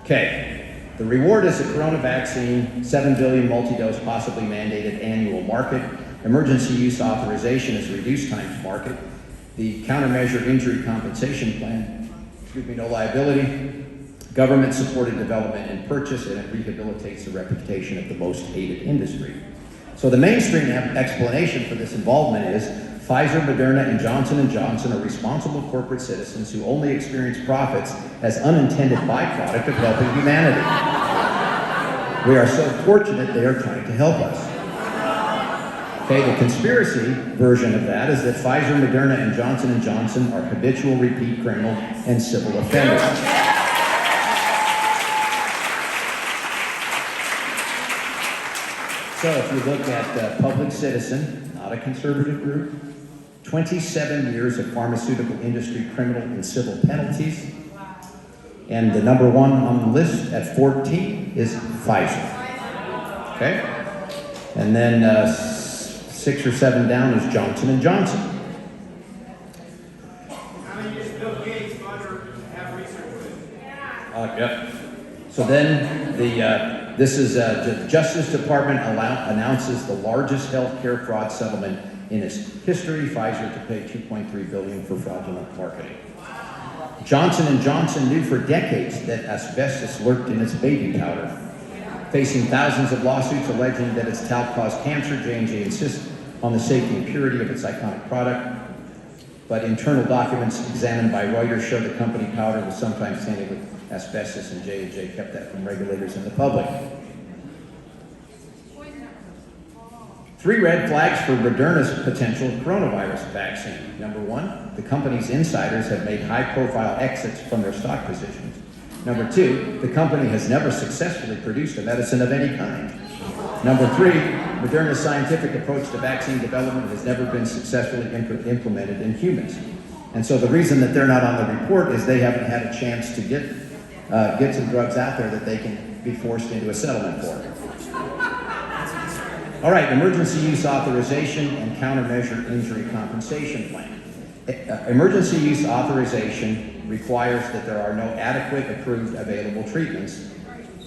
C: okay. The reward is the corona vaccine, 7 billion multi-dose possibly mandated annual market. Emergency use authorization is reduced time to market. The countermeasure injury compensation plan, no liability. Government supported development and purchase, and it rehabilitates the reputation of the most hated industry. So the mainstream explanation for this involvement is Pfizer, Moderna, and Johnson & Johnson are responsible corporate citizens who only experience profits as unintended byproduct of helping humanity. We are so fortunate they are trying to help us. Okay, the conspiracy version of that is that Pfizer, Moderna, and Johnson & Johnson are habitual repeat criminal and civil offenders. So if you look at Public Citizen, not a conservative group, 27 years of pharmaceutical industry criminal and civil penalties. And the #1 on the list at 14 is Pfizer. Okay? And then 6 or 7 down is Johnson & Johnson.
F: How many years Bill Gates have research with?
C: Yep. So then this is the Justice Department announces the largest healthcare fraud settlement in its history. Pfizer to pay $2.3 billion for fraudulent marketing. Johnson & Johnson knew for decades that asbestos lurked in its baby powder. Facing thousands of lawsuits alleging that its talc caused cancer, J&J insists on the safety and purity of its iconic product. But internal documents examined by Reuters show the company powder was sometimes tainted with asbestos, and J&J kept that from regulators and the public. 3 red flags for Moderna's potential coronavirus vaccine. #1, the company's insiders have made high-profile exits from their stock positions. #2, the company has never successfully produced a medicine of any kind. #3, Moderna's scientific approach to vaccine development has never been successfully implemented in humans. And so the reason that they're not on the report is they haven't had a chance to get some drugs out there that they can be forced into a settlement for. All right, emergency use authorization and countermeasure injury compensation plan. Emergency use authorization requires that there are no adequate approved available treatments.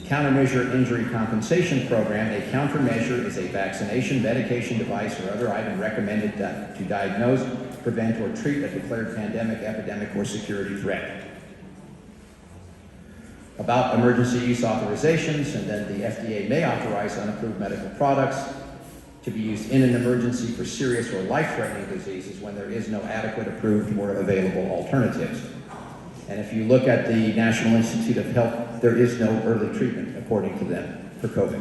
C: Countermeasure injury compensation program, a countermeasure is a vaccination, medication, device, or other item recommended to diagnose, prevent, or treat a declared pandemic, epidemic, or security threat. About emergency use authorizations, and then the FDA may authorize unapproved medical products to be used in an emergency for serious or life-threatening diseases when there is no adequate, approved, or available alternatives. And if you look at the National Institute of Health, there is no early treatment, according to them, for COVID.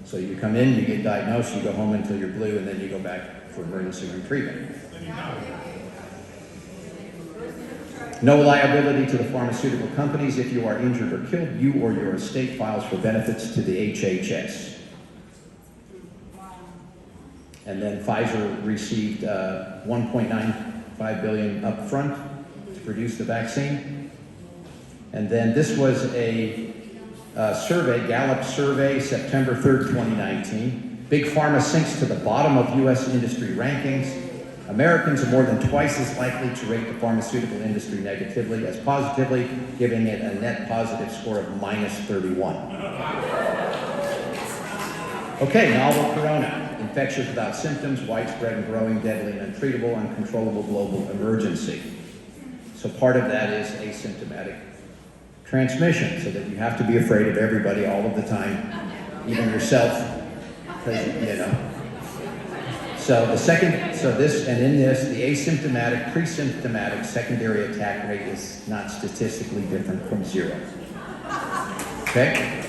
C: So you come in, you get diagnosed, you go home until you're blue, and then you go back for emergency room treatment. No liability to the pharmaceutical companies if you are injured or killed. You or your estate files for benefits to the HHS. And then Pfizer received $1.95 billion up front to produce the vaccine. And then this was a survey, Gallup survey, September 3rd, 2019. Big Pharma sinks to the bottom of U.S. industry rankings. Americans are more than twice as likely to rate the pharmaceutical industry negatively as positively, giving it a net positive score of -31. Okay, novel corona. Infectious without symptoms, widespread and growing, deadly and untreatable, uncontrollable global emergency. So part of that is asymptomatic transmission, so that you have to be afraid of everybody all of the time, even yourself, because, you know. So the the asymptomatic, pre-symptomatic secondary attack rate is not statistically different from 0. Okay?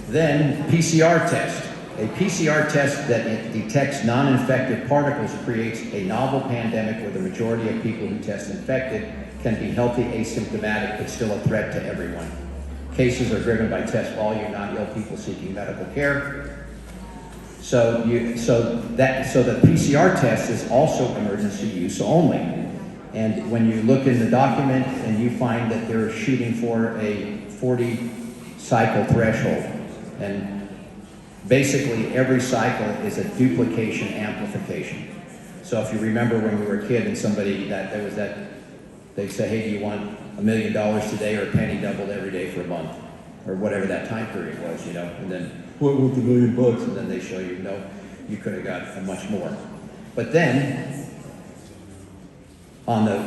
C: Then PCR test. A PCR test that detects non-infected particles creates a novel pandemic where the majority of people who test infected can be healthy, asymptomatic, but still a threat to everyone. Cases are driven by test volume, not ill people seeking medical care. So the PCR test is also emergency use only. And when you look in the document and you find that they're shooting for a 40 cycle threshold, and basically every cycle is a duplication amplification. So if you remember when we were a kid and they'd say, hey, do you want $1 million today or a penny doubled every day for a month? Or whatever that time period was, you know, and then, what was the $1 million? And then they show you, no, you could have got much more. But then, on the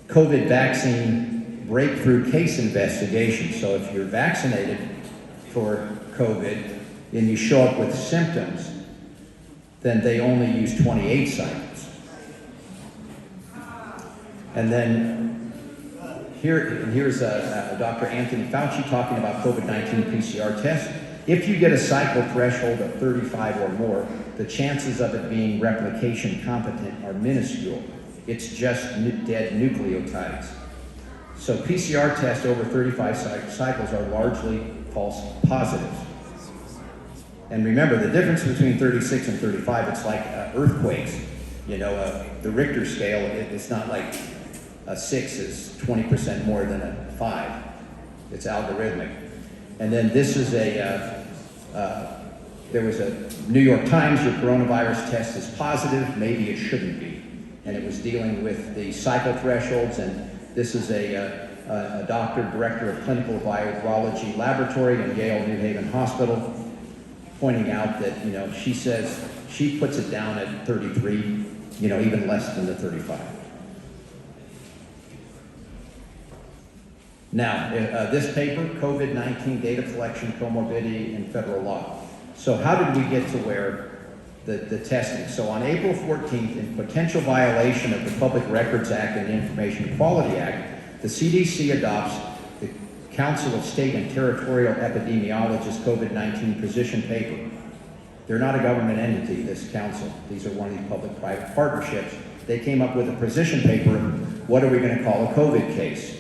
C: COVID vaccine breakthrough case investigation, so if you're vaccinated for COVID and you show up with symptoms, then they only use 28 cycles. And then here's Dr. Anthony Fauci talking about COVID-19 PCR tests. If you get a cycle threshold of 35 or more, the chances of it being replication competent are minuscule. It's just dead nucleotides. So PCR tests over 35 cycles are largely false positives. And remember, the difference between 36 and 35, it's like earthquakes. You know, the Richter scale, it's not like a 6 is 20% more than a 5. It's algorithmic. And then this is there was a New York Times, your coronavirus test is positive, maybe it shouldn't be. And it was dealing with the cycle thresholds, and this is a doctor, director of clinical virology laboratory in Yale New Haven Hospital, pointing out that, you know, she says she puts it down at 33, you know, even less than the 35. Now, this paper, COVID-19 data collection, comorbidity, and federal law. So how did we get to where the testing? So on April 14th, in potential violation of the Public Records Act and the Information Quality Act, the CDC adopts the Council of State and Territorial Epidemiologists COVID-19 position paper. They're not a government entity, this council. These are one of these public-private partnerships. They came up with a position paper, what are we going to call a COVID case?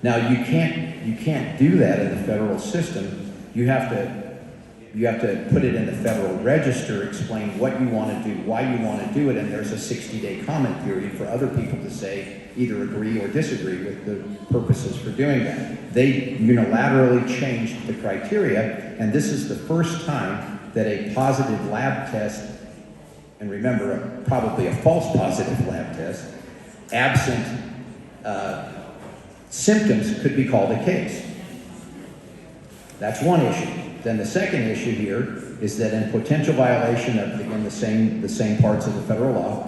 C: Now, you can't do that in the federal system. You have to put it in the Federal Register, explain what you want to do, why you want to do it, and there's a 60-day comment period for other people to say either agree or disagree with the purposes for doing that. They unilaterally changed the criteria, and this is the first time that a positive lab test, and remember, probably a false positive lab test, absent symptoms could be called a case. That's one issue. Then the second issue here is that in potential violation of, again, the same parts of the federal law,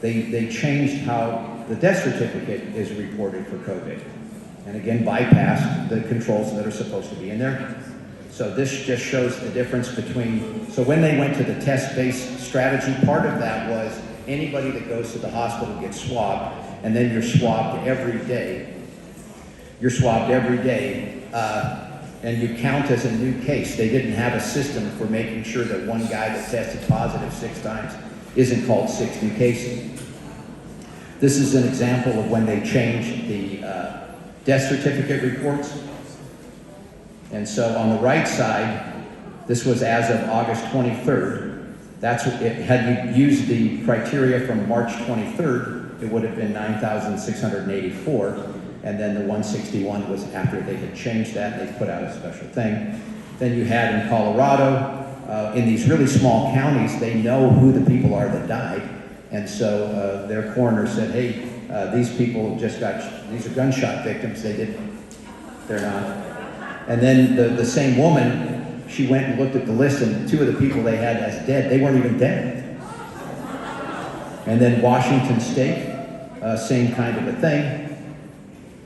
C: they changed how the death certificate is reported for COVID. And again, bypassed the controls that are supposed to be in there. So this just shows the difference between, so when they went to the test-based strategy, part of that was anybody that goes to the hospital gets swabbed, and then you're swabbed every day. You're swabbed every day, and you count as a new case. They didn't have a system for making sure that one guy that tested positive 6 times isn't called 6 new cases. This is an example of when they changed the death certificate reports. And so on the right side, this was as of August 23rd. That's what it, had you used the criteria from March 23rd, it would have been 9,684. And then the 161 was after they had changed that, they put out a special thing. Then you had in Colorado, in these really small counties, they know who the people are that died. And so their coroner said, hey, these people just got, these are gunshot victims. They didn't, they're not. And then the same woman, she went and looked at the list, and 2 of the people they had as dead, they weren't even dead. And then Washington State, same kind of a thing.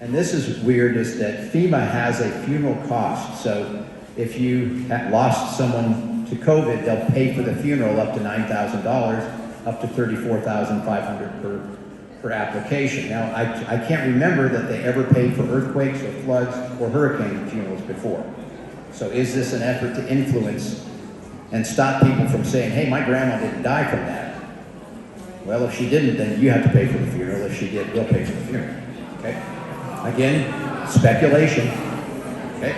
C: And this is weird, is that FEMA has a funeral cost. So if you lost someone to COVID, they'll pay for the funeral up to $9,000, up to $34,500 per application. Now, I can't remember that they ever paid for earthquakes or floods or hurricane funerals before. So is this an effort to influence and stop people from saying, hey, my grandma didn't die from that? Well, if she didn't, then you have to pay for the funeral. If she did, we'll pay for the funeral. Okay? Again, speculation. Okay?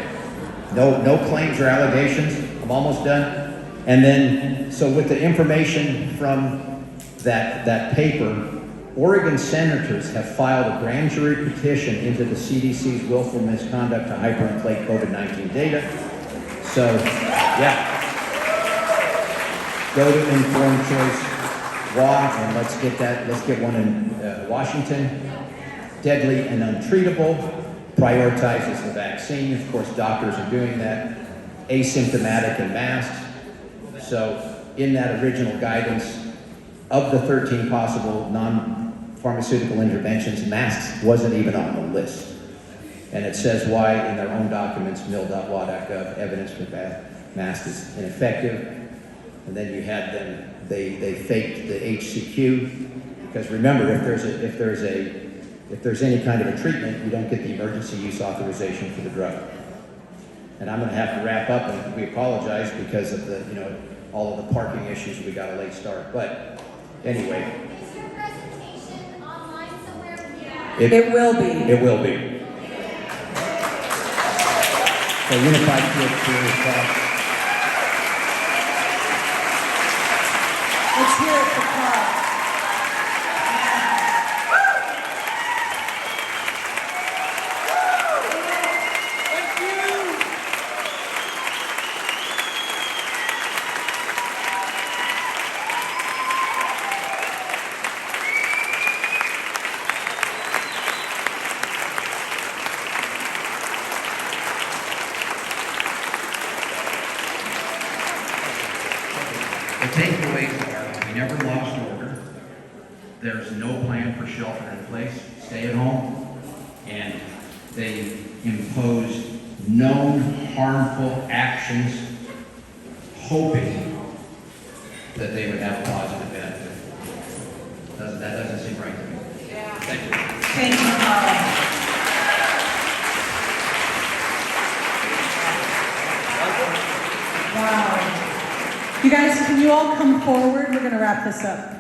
C: No claims or allegations. I'm almost done. And then, so with the information from that paper, Oregon senators have filed a grand jury petition into the CDC's willful misconduct to hyperinflate COVID-19 data. So, yeah. Go to informed choice law, and let's get one in Washington. Deadly and untreatable, prioritizes the vaccine. Of course, doctors are doing that. Asymptomatic and masked. So, in that original guidance, of the 13 possible non-pharmaceutical interventions, masks wasn't even on the list. And it says why in their own documents, mil.wa.gov, evidence for masks is ineffective. And then you had them, they faked the HCQ, because remember, if there's any kind of a treatment, you don't get the emergency use authorization for the drug. And I'm going to have to wrap up, and we apologize because of the, all of the parking issues. We got a late start, but anyway.
H: Is your presentation online somewhere? Yeah.
B: It will be.
C: It will be. So Unified Field Theory.
B: Let's hear it for Karl.
C: The takeaways are, we never lost order. There's no plan for shelter in place, stay at home, and they imposed known harmful actions, hoping that they would have a positive benefit. That doesn't seem right to me.
E: Yeah.
C: Thank you.
B: Thank you, Karl. Wow. You guys, can you all come forward? We're going to wrap this up.